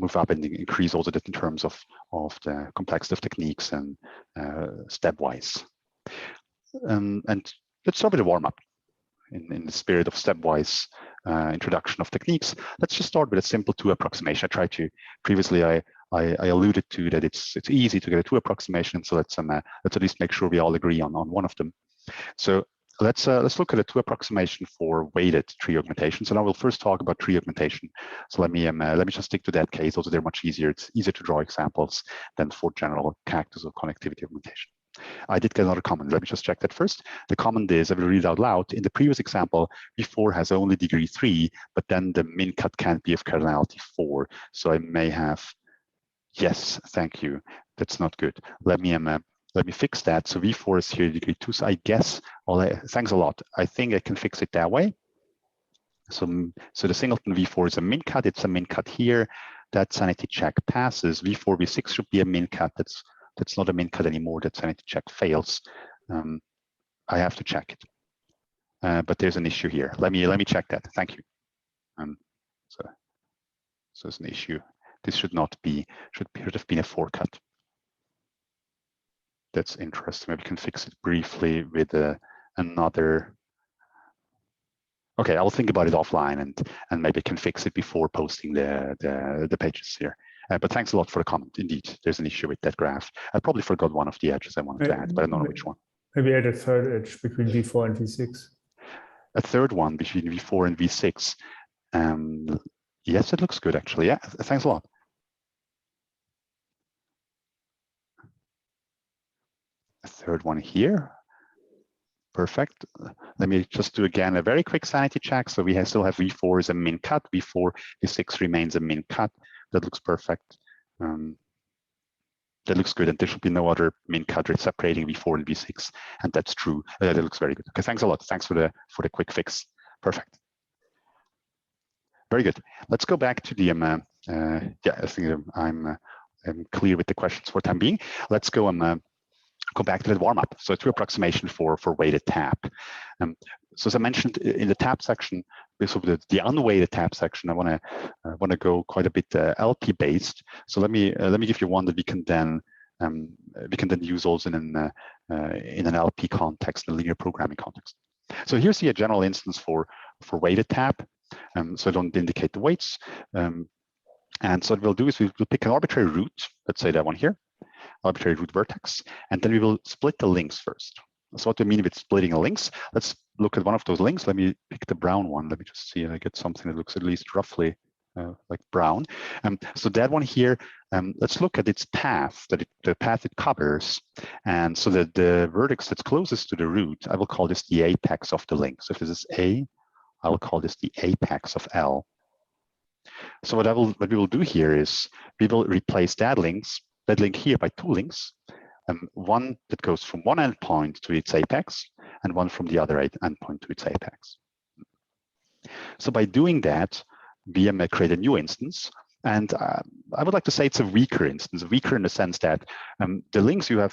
move up and increase also that in terms of the complexity of techniques and stepwise. And let's start with a warm-up in the spirit of stepwise introduction of techniques. Let's just start with a simple two approximation. I tried to previously. I alluded to that it's easy to get a two approximation. So let's at least make sure we all agree on one of them. So let's look at a two approximation for weighted tree augmentations. And I will first talk about tree augmentation. So let me just stick to that case. Also, they're much easier. It's easier to draw examples than for general cactus or connectivity augmentation. I did get another comment. Let me just check that first. The comment is, I will read it out loud. In the previous example, V4 has only degree 3, but then the min cut can't be of cardinality 4. So I may have, yes, thank you. That's not good. Let me fix that. So V4 is here degree 2. So I guess, thanks a lot. I think I can fix it that way. So the singleton V4 is a min cut. It's a min cut here. That sanity check passes. V4, V6 should be a min cut. That's not a min cut anymore. That sanity check fails. I have to check it. But there's an issue here. Let me check that. Thank you. So there's an issue. This should have been a 4 cut. That's interesting. Maybe we can fix it briefly with another. Okay, I'll think about it offline and maybe I can fix it before posting the pages here. But thanks a lot for the comment. Indeed, there's an issue with that graph. I probably forgot one of the edges I wanted to add, but I don't know which one. Maybe add a third edge between V4 and V6. A third one between V4 and V6. Yes, it looks good actually. Yeah, thanks a lot. A third one here. Perfect. Let me just do again a very quick sanity check. So we still have V4 is a min cut. V4, V6 remains a min cut. That looks perfect. That looks good, and there should be no other min cut separating V4 and V6, and that's true. That looks very good. Okay, thanks a lot. Thanks for the quick fix. Perfect. Very good. Let's go back to the yeah. I think I'm clear with the questions for the time being. Let's go go back to the warm-up. So two approximation for weighted tap. So as I mentioned in the tap section, so the unweighted tap section, I want to go quite a bit LP based. So let me give you one that we can then use also in an LP context, in a linear programming context. So here's the general instance for weighted tap. So I don't indicate the weights. And so what we'll do is we'll pick an arbitrary root. Let's say that one here. Arbitrary root vertex, and then we will split the links first. So what do I mean with splitting the links? Let's look at one of those links. Let me pick the brown one. Let me just see if I get something that looks at least roughly like brown. So that one here, let's look at its path, the path it covers. And so that the vertex that's closest to the root, I will call this the apex of the link. So if this is A, I will call this the apex of L. So what we will do here is we will replace that link here by two links, one that goes from one endpoint to its apex and one from the other endpoint to its apex. So by doing that, we may create a new instance. And I would like to say it's a weaker instance, weaker in the sense that the links you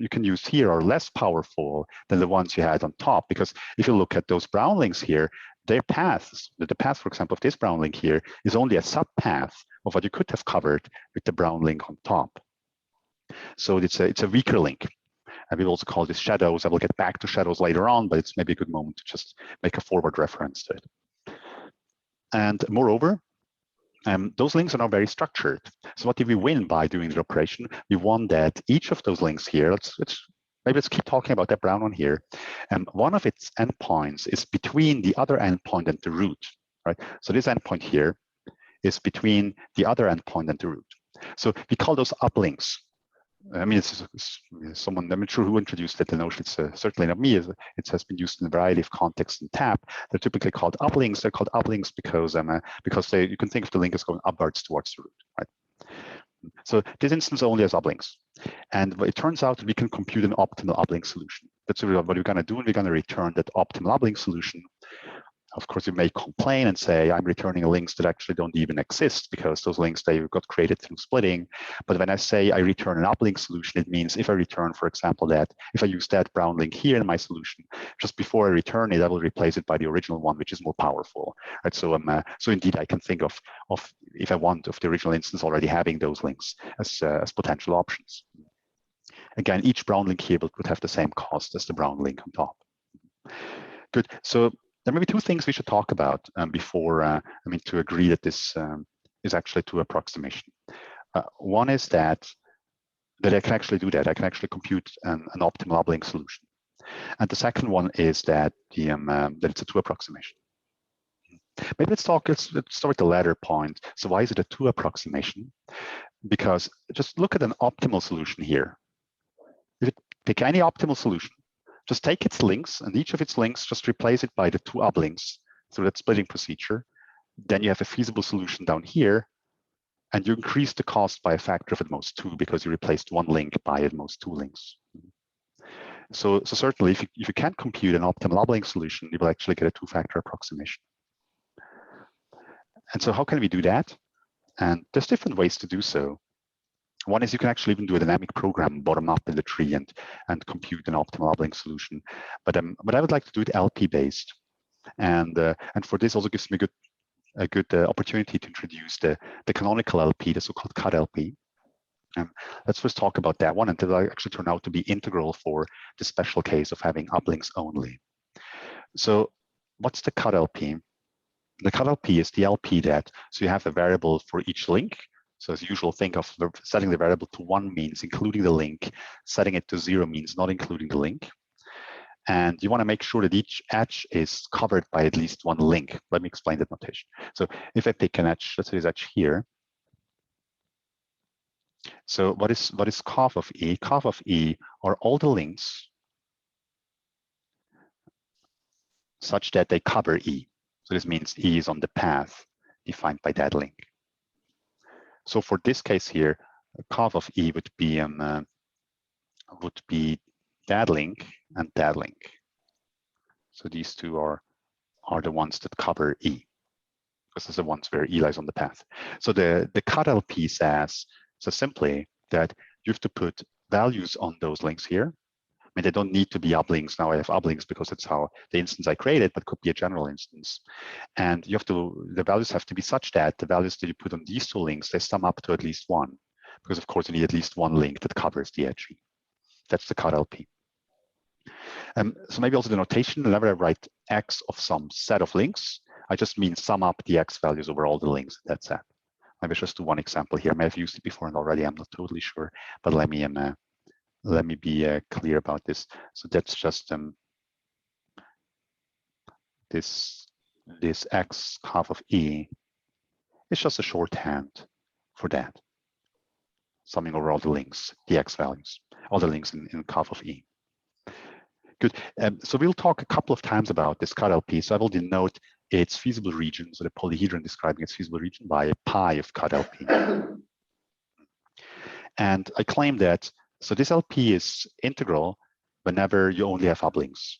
can use here are less powerful than the ones you had on top. Because if you look at those brown links here, their paths, the path, for example, of this brown link here is only a subpath of what you could have covered with the brown link on top. So it's a weaker link. And we'll also call this shadows. I will get back to shadows later on, but it's maybe a good moment to just make a forward reference to it. And moreover, those links are now very structured. So what did we win by doing the operation? We won that each of those links here, let's keep talking about that brown one here. One of its endpoints is between the other endpoint and the root, right? So this endpoint here is between the other endpoint and the root. So we call those uplinks. I mean, it's someone, I'm not sure who introduced it, the notion. It's certainly not me. It has been used in a variety of contexts in TAP. They're typically called uplinks. They're called uplinks because you can think of the link as going upwards towards the root, right? So this instance only has uplinks. And it turns out that we can compute an optimal uplink solution. That's what we're going to do, and we're going to return that optimal uplink solution. Of course, you may complain and say, I'm returning links that actually don't even exist because those links, they got created through splitting. But when I say I return an uplink solution, it means if I return, for example, that if I use that brown link here in my solution, just before I return it, I will replace it by the original one, which is more powerful. Right? So indeed, I can think of if I want, of the original instance already having those links as potential options. Again, each brown link here would have the same cost as the brown link on top. Good. So there may be two things we should talk about before, to agree that this is actually two approximation. One is that I can actually do that. I can actually compute an optimal uplink solution. And the second one is that that it's a two approximation. Maybe let's start with the latter point. So why is it a two approximation? Because just look at an optimal solution here. If you pick any optimal solution, just take its links, and each of its links, just replace it by the two uplinks through that splitting procedure. Then you have a feasible solution down here, and you increase the cost by a factor of at most 2 because you replaced one link by at most 2 links. So certainly, if you can't compute an optimal uplink solution, you will actually get a two-factor approximation. And so how can we do that? And there's different ways to do so. One is you can actually even do a dynamic program bottom up in the tree and compute an optimal uplink solution. But I would like to do it LP based, and for this also gives me a good opportunity to introduce the canonical LP, the so-called cut LP. Let's first talk about that one, and that will actually turn out to be integral for the special case of having uplinks only. So what's the cut LP? The cut LP is the LP that, so you have a variable for each link. So as usual, think of setting the variable to 1 means including the link, setting it to 0 means not including the link. And you want to make sure that each edge is covered by at least one link. Let me explain that notation. So if I pick an edge, let's say this edge here. So what is cof of E? Cof of E are all the links such that they cover E. So this means E is on the path defined by that link. So for this case here, cof of E would be that link and that link. So these two are the ones that cover E, because those are the ones where E lies on the path. So the cut LP says so simply that you have to put values on those links here. I mean, they don't need to be uplinks. Now I have uplinks because it's how the instance I created, but could be a general instance. And the values have to be such that the values that you put on these two links, they sum up to at least 1, because of course you need at least one link that covers the edge. That's the cut LP. So maybe also the notation, whenever I write x of some set of links, I just mean sum up the x values over all the links in that set. Maybe just do one example here. I may have used it before and already, I'm not totally sure, but let me be clear about this. So that's just this x half of E is just a shorthand for that, summing over all the links, the x values, all the links in half of E. Good. So we'll talk a couple of times about this cut LP. So I will denote its feasible region, so the polyhedron describing its feasible region, by a pi of cut LP. And I claim that, so this LP is integral whenever you only have uplinks.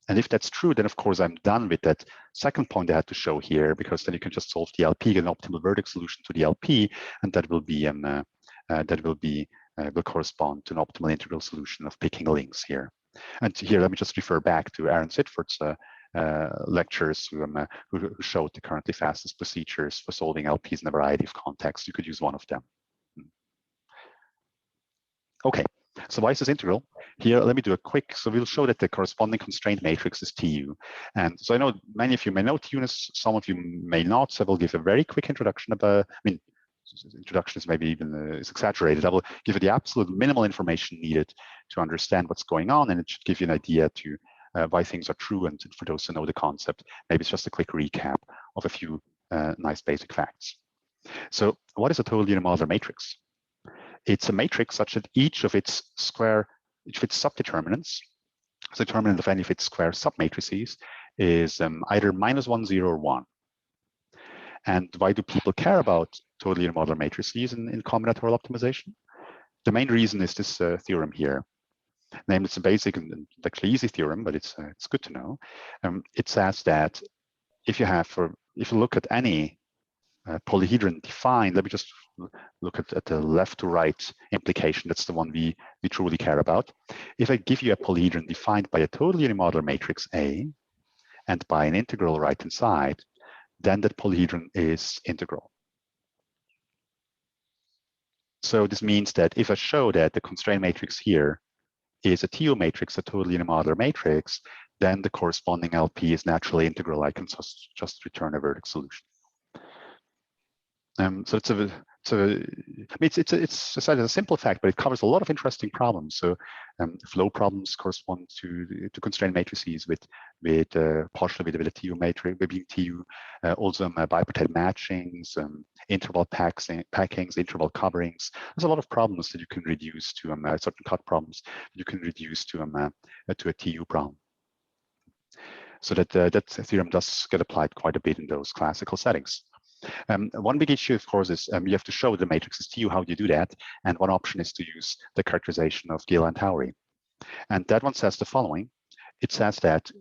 And if that's true, then of course I'm done with that second point I had to show here, because then you can just solve the LP, get an optimal vertex solution to the LP, and that will correspond to an optimal integral solution of picking links here. And here, let me just refer back to Aaron Sitford's lectures who showed the currently fastest procedures for solving LPs in a variety of contexts. You could use one of them. Okay, so why is this integral? Here, let me do a quick, so we'll show that the corresponding constraint matrix is TU. And so I know many of you may know TU, some of you may not, so I will give a very quick introduction about, introduction is maybe even is exaggerated. I will give you the absolute minimal information needed to understand what's going on, and it should give you an idea to why things are true, and for those who know the concept, maybe it's just a quick recap of a few nice basic facts. So what is a total unimodular matrix? It's a matrix such that each of its subdeterminants, so determinant of any of its square submatrices, is either -1, 0, or 1. And why do people care about total unimodular matrices in combinatorial optimization? The main reason is this theorem here. Namely, it's a basic and actually easy theorem, but it's good to know. It says that if you look at any polyhedron defined, let me just look at the left to right implication. That's the one we truly care about. If I give you a polyhedron defined by a total unimodular matrix A and by an integral right hand side, then that polyhedron is integral. So this means that if I show that the constraint matrix here is a TU matrix, a totally unimodular matrix, then the corresponding LP is naturally integral. I can just return a vertex solution. So it's a simple fact, but it covers a lot of interesting problems. So flow problems correspond to constraint matrices with partially with a TU matrix, being TU, also bipartite matchings, interval packings, interval coverings. There's a lot of problems that you can reduce to certain cut problems that you can reduce to a TU problem. So that theorem does get applied quite a bit in those classical settings. One big issue, of course, is you have to show the matrix is TU. How do you do that? And one option is to use the characterization of Gill and Towery. And that one says the following. It says that,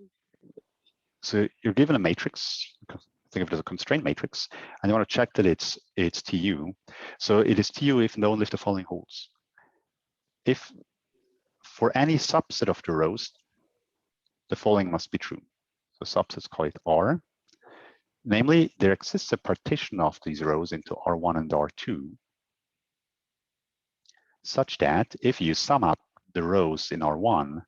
so you're given a matrix, think of it as a constraint matrix, and you want to check that it's TU. So it is TU if and only if the following holds. If for any subset of the rows, the following must be true. So subsets, call it R. Namely, there exists a partition of these rows into R1 and R2, such that if you sum up the rows in R1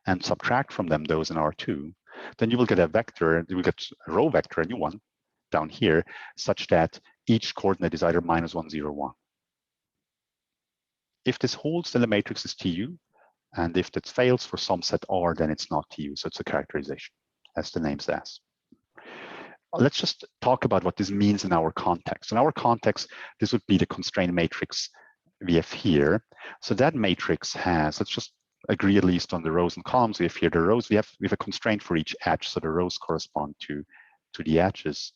and subtract from them those in R2, then you will get a vector, you will get a row vector, a new one, down here, such that each coordinate is either -1, 0, 1. If this holds, then the matrix is TU, and if that fails for some set R, then it's not TU, so it's a characterization, as the name says. Let's just talk about what this means in our context. In our context, this would be the constraint matrix we have here. So that matrix has, let's just agree at least on the rows and columns we have here. The rows, we have a constraint for each edge. So the rows correspond to the edges.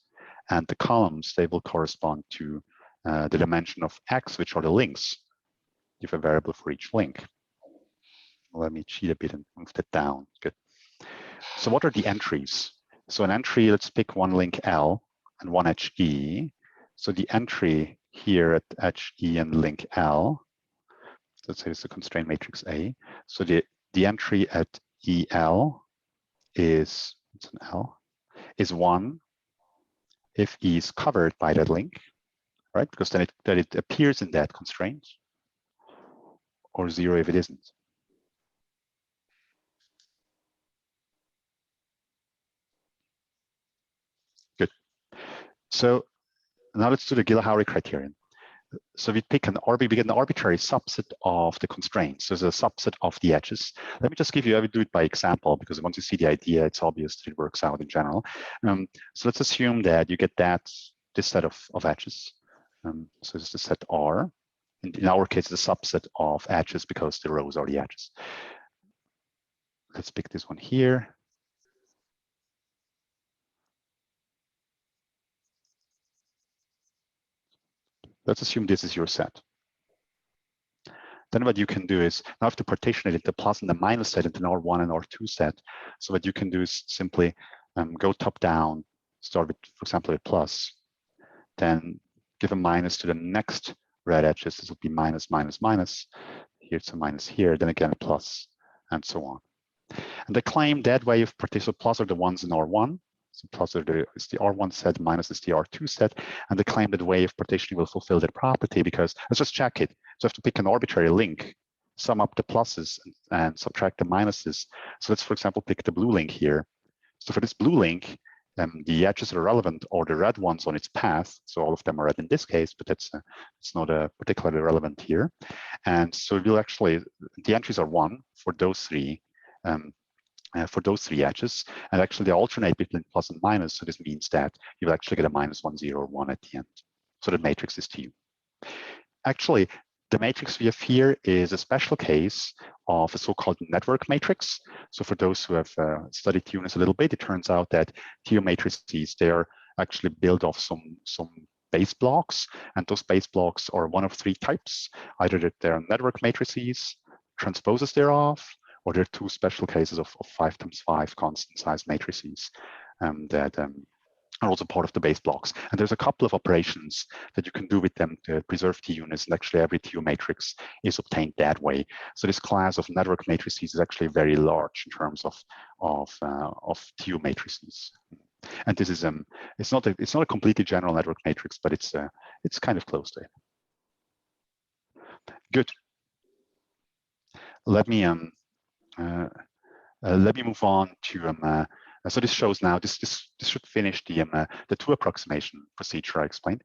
And the columns, they will correspond to the dimension of X, which are the links. You have a variable for each link. Let me cheat a bit and move that down. Good. So what are the entries? So an entry, let's pick one link L and one edge E. So the entry here at edge E and link L, let's say it's the constraint matrix A. So the entry at EL is, it's an L, is 1 if E is covered by that link, right? Because then it appears in that constraint, or 0 if it isn't. Good. So now let's do the Gill-Howry criterion. So we get an arbitrary subset of the constraints. So there's a subset of the edges. Let me just give you, I will do it by example, because once you see the idea, it's obvious that it works out in general. So let's assume that you get this set of edges. So it's the set R. In our case, it's a subset of edges because the rows are the edges. Let's pick this one here. Let's assume this is your set. Then what you can do is, now I have to partition it into plus and the minus set into an R1 and R2 set. So what you can do is simply go top down, start with, for example, with plus, then give a minus to the next red edges. This will be minus, minus, minus. Here it's a minus here, then again a plus, and so on. And they claim that way of partition, plus are the ones in R1. So plus is the R1 set, minus is the R2 set, and they claim that the way of partitioning will fulfill that property because, let's just check it. So I have to pick an arbitrary link, sum up the pluses and subtract the minuses. So let's, for example, pick the blue link here. So for this blue link, the edges are relevant or the red ones on its path. So all of them are red in this case, but it's not particularly relevant here. And so we'll actually, the entries are 1 for those three. For those three edges, and actually they alternate between plus and minus. So this means that you will actually get a -1, 0, or 1 at the end. So the matrix is TU. Actually, the matrix we have here is a special case of a so-called network matrix. So for those who have studied TUness a little bit, it turns out that TU matrices, they are actually built off some base blocks, and those base blocks are one of 3 types. Either that they're network matrices, transposes thereof, or there are 2 special cases of 5 times 5 constant size matrices that are also part of the base blocks. And there's a couple of operations that you can do with them to preserve TUness, and actually every TU matrix is obtained that way. So this class of network matrices is actually very large in terms of TU matrices. And this is it's not a completely general network matrix, but it's kind of close to it. Good. Let me move on to so this shows now this should finish the two approximation procedure I explained.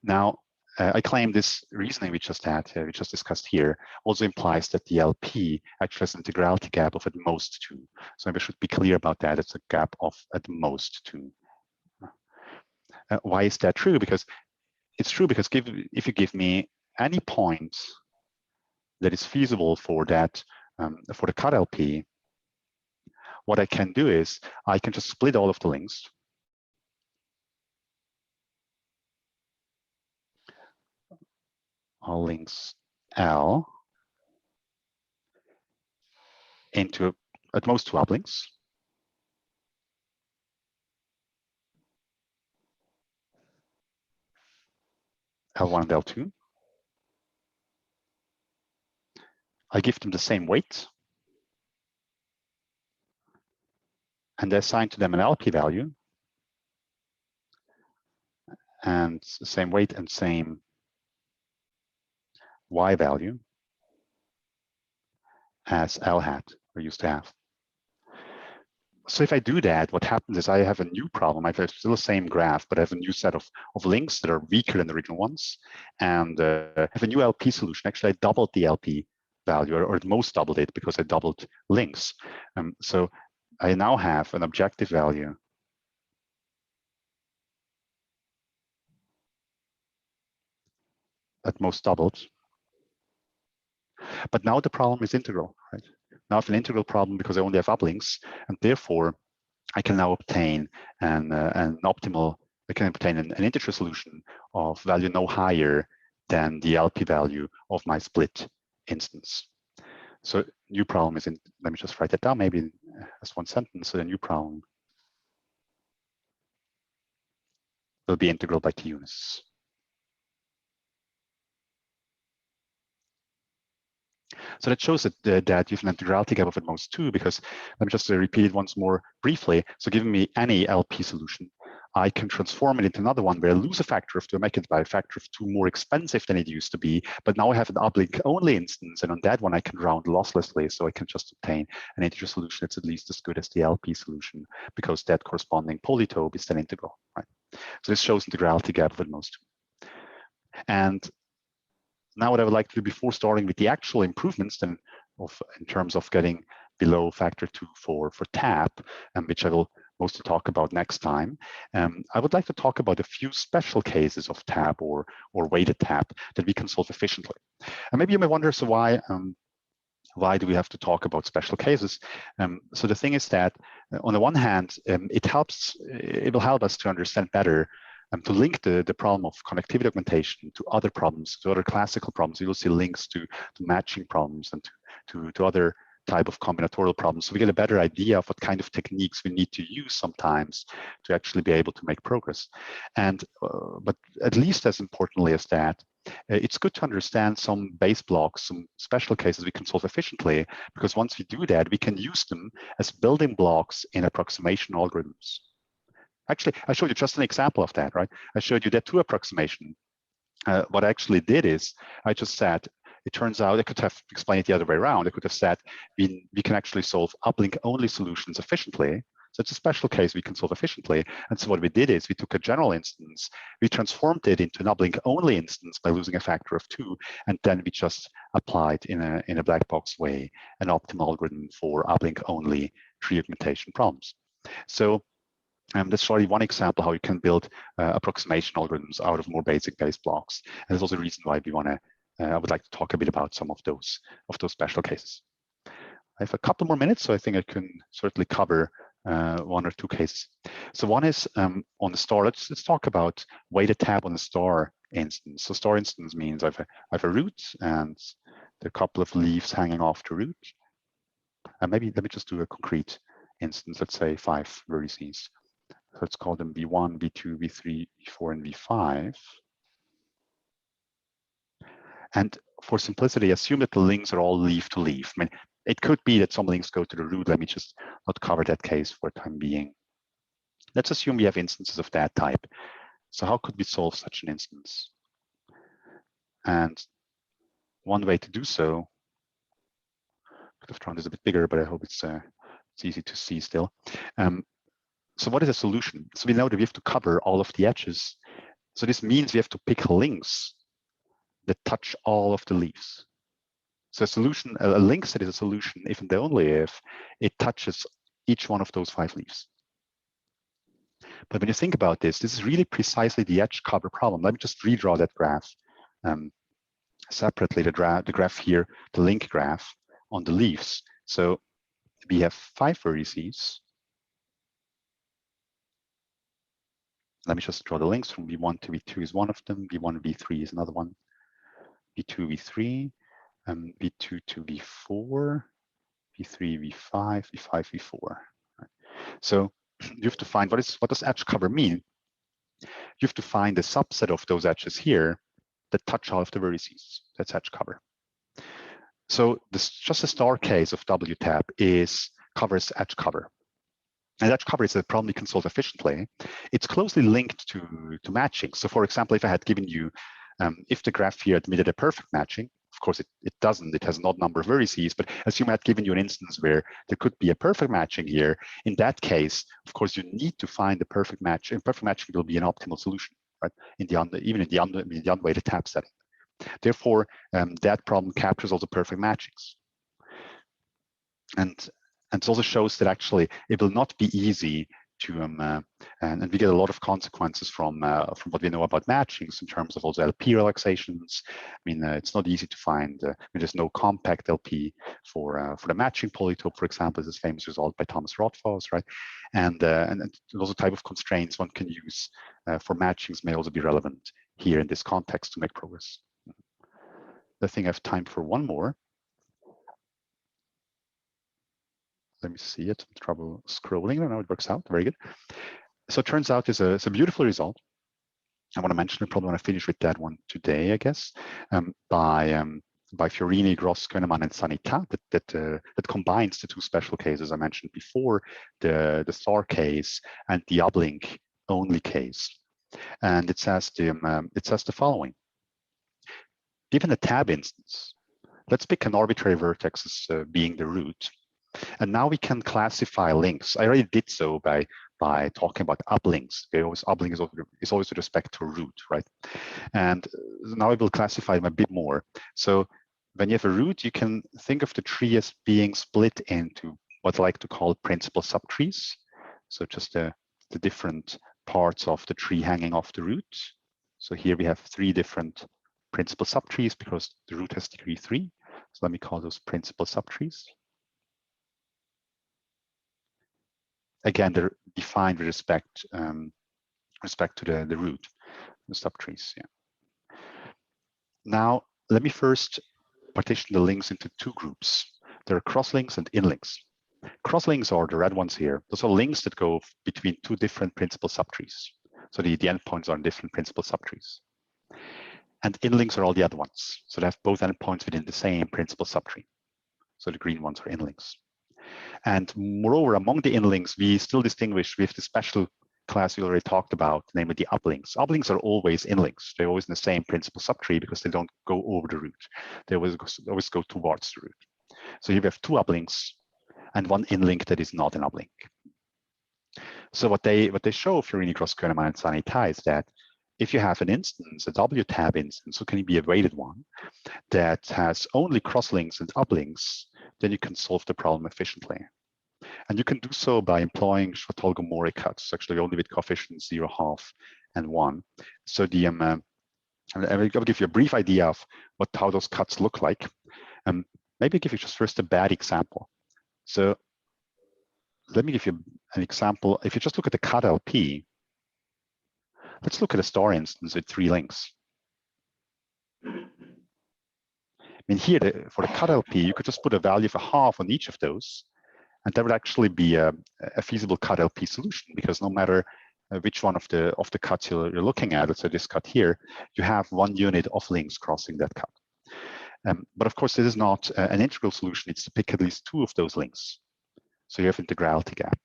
Now I claim this reasoning we just discussed here also implies that the LP actually has an integrality gap of at most 2. So we should be clear about that. It's a gap of at most 2. Why is that true? Because it's true because if you give me any point that is feasible for that for the cut LP, what I can do is I can just split all of the links all links L into at most 2 uplinks. L1 and L2. I give them the same weight and I assign to them an LP value and the same weight and same Y value as L hat we used to have. So if I do that, what happens is I have a new problem. I have still the same graph, but I have a new set of links that are weaker than the original ones, and I have a new LP solution. Actually, I doubled the LP value, or at most doubled it because I doubled links. So I now have an objective value at most doubled. But now the problem is integral, right? Now I have an integral problem because I only have uplinks, and therefore I can now obtain an optimal, I can obtain an integer solution of value no higher than the LP value of my split instance. So new problem is let me just write that down maybe as one sentence. So the new problem will be integral by T units. So that shows that you have an integrality gap of at most 2, because let me just repeat it once more briefly. So giving me any LP solution, I can transform it into another one where I lose a factor of 2, I make it by a factor of 2 more expensive than it used to be. But now I have an uplink only instance, and on that one I can round losslessly, so I can just obtain an integer solution that's at least as good as the LP solution, because that corresponding polytope is then integral, right? So this shows integrality gap of at most 2. And now what I would like to do before starting with the actual improvements then in terms of getting below factor 2 for TAP, which I will mostly talk about next time, I would like to talk about a few special cases of TAP or weighted TAP that we can solve efficiently. And maybe you may wonder, so why do we have to talk about special cases? So the thing is that on the one hand, it will help us to understand better to link the problem of connectivity augmentation to other problems, to other classical problems. You will see links to matching problems and to other type of combinatorial problems. So we get a better idea of what kind of techniques we need to use sometimes to actually be able to make progress. And but at least as importantly as that, it's good to understand some base blocks, some special cases we can solve efficiently, because once we do that, we can use them as building blocks in approximation algorithms. Actually, I showed you just an example of that, right? I showed you that two approximation. What I actually did is I just said, it turns out I could have explained it the other way around. I could have said we can actually solve uplink only solutions efficiently. So it's a special case we can solve efficiently. And so what we did is we took a general instance, we transformed it into an uplink only instance by losing a factor of 2, and then we just applied in a black box way an optimal algorithm for uplink only tree augmentation problems. So that's already one example how you can build approximation algorithms out of more basic base blocks. And there's also a reason why we want to. I would like to talk a bit about some of those special cases. I have a couple more minutes, so I think I can certainly cover 1 or 2 cases. So one is on the star. Let's talk about weighted tab on the star instance. So star instance means I have a root and there are a couple of leaves hanging off the root. And maybe let me just do a concrete instance. Let's say 5 vertices. Let's call them V1, V2, V3, V4, and V5. And for simplicity, assume that the links are all leaf to leaf. I mean, it could be that some links go to the root. Let me just not cover that case for the time being. Let's assume we have instances of that type. So how could we solve such an instance? And one way to do so, could have drawn this a bit bigger, but I hope it's easy to see still. So what is a solution? So we know that we have to cover all of the edges. So this means we have to pick links that touch all of the leaves. So a solution, a link set is a solution if and only if it touches each one of those 5 leaves. But when you think about this, this is really precisely the edge cover problem. Let me just redraw that graph separately, the graph here, the link graph on the leaves. So we have 5 vertices. Let me just draw the links from V1 to V2 is one of them, V1 and V3 is another one, V2, V3, V2 to V4, V3, V5, V5, V4. Right. So you have to find what does edge cover mean? You have to find a subset of those edges here that touch all of the vertices. That's edge cover. So this just a star case of WTAP covers edge cover. And edge cover is a problem you can solve efficiently. It's closely linked to matching. So for example, if I had given you, if the graph here admitted a perfect matching, of course it doesn't, it has an odd number of vertices, but assume I had given you an instance where there could be a perfect matching here. In that case, of course, you need to find the perfect match, and perfect matching will be an optimal solution, right? Even in the unweighted tap setting. Therefore, that problem captures all the perfect matchings. And it also shows that actually it will not be easy to, and we get a lot of consequences from what we know about matchings in terms of also LP relaxations. I mean, it's not easy to find, there's no compact LP for the matching polytope, for example, this famous result by Thomas Rothfuss, right? And also type of constraints one can use for matchings may also be relevant here in this context to make progress. I think I have time for one more. Let me see it. Trouble scrolling. I know it works out. Very good. So it turns out it's a beautiful result. I want to mention it. Probably want to finish with that one today, I guess, by Fiorini, Gross, Koenemann, and Sanita that combines the 2 special cases I mentioned before, the star case and the uplink only case. And it says the following: given a tab instance, let's pick an arbitrary vertex as being the root. And now we can classify links. I already did so by talking about uplinks. Okay, uplink is always with respect to root, right? And now I will classify them a bit more. So when you have a root, you can think of the tree as being split into what I like to call principal subtrees. So just the different parts of the tree hanging off the root. So here we have 3 different principal subtrees because the root has degree 3. So let me call those principal subtrees. Again, they're defined with respect to the root, the subtrees. Yeah. Now, let me first partition the links into 2 groups. There are crosslinks and inlinks. Crosslinks are the red ones here. Those are links that go between 2 different principal subtrees. So the endpoints are in different principal subtrees. And inlinks are all the other ones. So they have both endpoints within the same principal subtree. So the green ones are inlinks. And moreover, among the inlinks, we still distinguish with the special class we already talked about, namely the uplinks. Uplinks are always inlinks. They're always in the same principal subtree because they don't go over the root. They always go towards the root. So here we have 2 uplinks and 1 inlink that is not an uplink. So what they show, Fiorini, Gross, Koenemann, and Sanita, is that if you have an instance, a WTAB instance, so can it be a weighted one, that has only crosslinks and uplinks, then you can solve the problem efficiently. And you can do so by employing Schwarzschild-Gomori cuts, actually only with coefficients 0, half, and 1. So I'll give you a brief idea of how those cuts look like. Maybe I'll give you just first a bad example. So let me give you an example. If you just look at the cut LP, let's look at a star instance with 3 links. I mean, here, for the cut LP, you could just put a value of a half on each of those, and that would actually be a feasible cut LP solution, because no matter which one of the cuts you're looking at, let's say this cut here, you have 1 unit of links crossing that cut. But of course, this is not an integral solution. It's to pick at least 2 of those links. So you have integrality gap,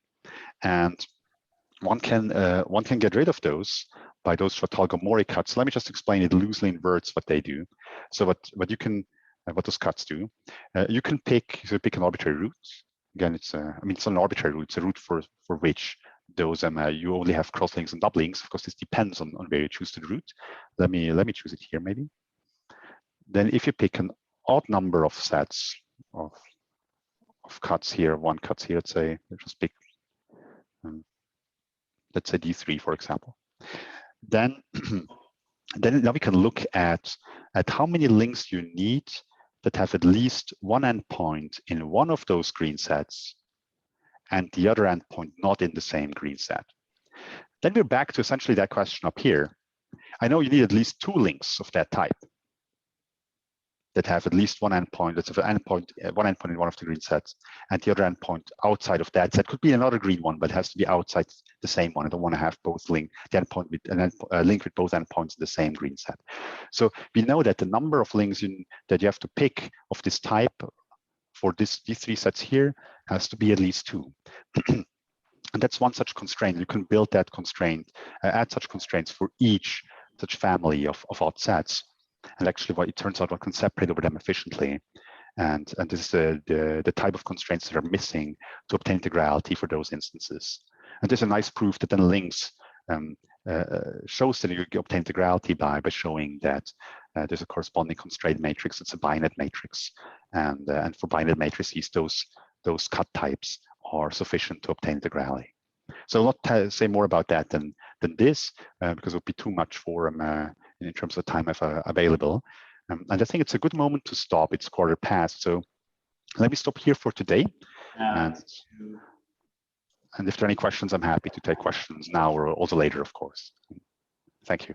and one can get rid of those by those Schwarzschild-Gomori cuts. Let me just explain it loosely in words what they do. So what you can what those cuts do. You can pick an arbitrary root. Again, it's it's an arbitrary root. It's a root for which those you only have crosslinks and doublelinks. Of course, this depends on where you choose the root. Let me choose it here maybe. Then if you pick an odd number of sets of cuts here, one cuts here, let's say, just pick let's say D3, for example. Then now we can look at how many links you need that have at least one endpoint in one of those green sets and the other endpoint not in the same green set. Then we're back to essentially that question up here. I know you need at least 2 links of that type that have at least one endpoint. That's one endpoint in one of the green sets, and the other endpoint outside of that set could be another green one, but it has to be outside the same one. I don't want to have both link the endpoint with link with both endpoints in the same green set. So we know that the number of links that you have to pick of this type for these 3 sets here has to be at least 2. And that's one such constraint. You can build that constraint, add such constraints for each such family of odd sets. And actually, what it turns out, one can separate over them efficiently. And this is the type of constraints that are missing to obtain integrality for those instances. And there's a nice proof that then links shows that you obtain integrality by showing that there's a corresponding constraint matrix. It's a binet matrix, and for binet matrices, those cut types are sufficient to obtain integrality. So I'll not say more about that than this, because it would be too much for in terms of time available. And I think it's a good moment to stop. It's 1:15, so let me stop here for today. And if there are any questions, I'm happy to take questions now or also later, of course. Thank you.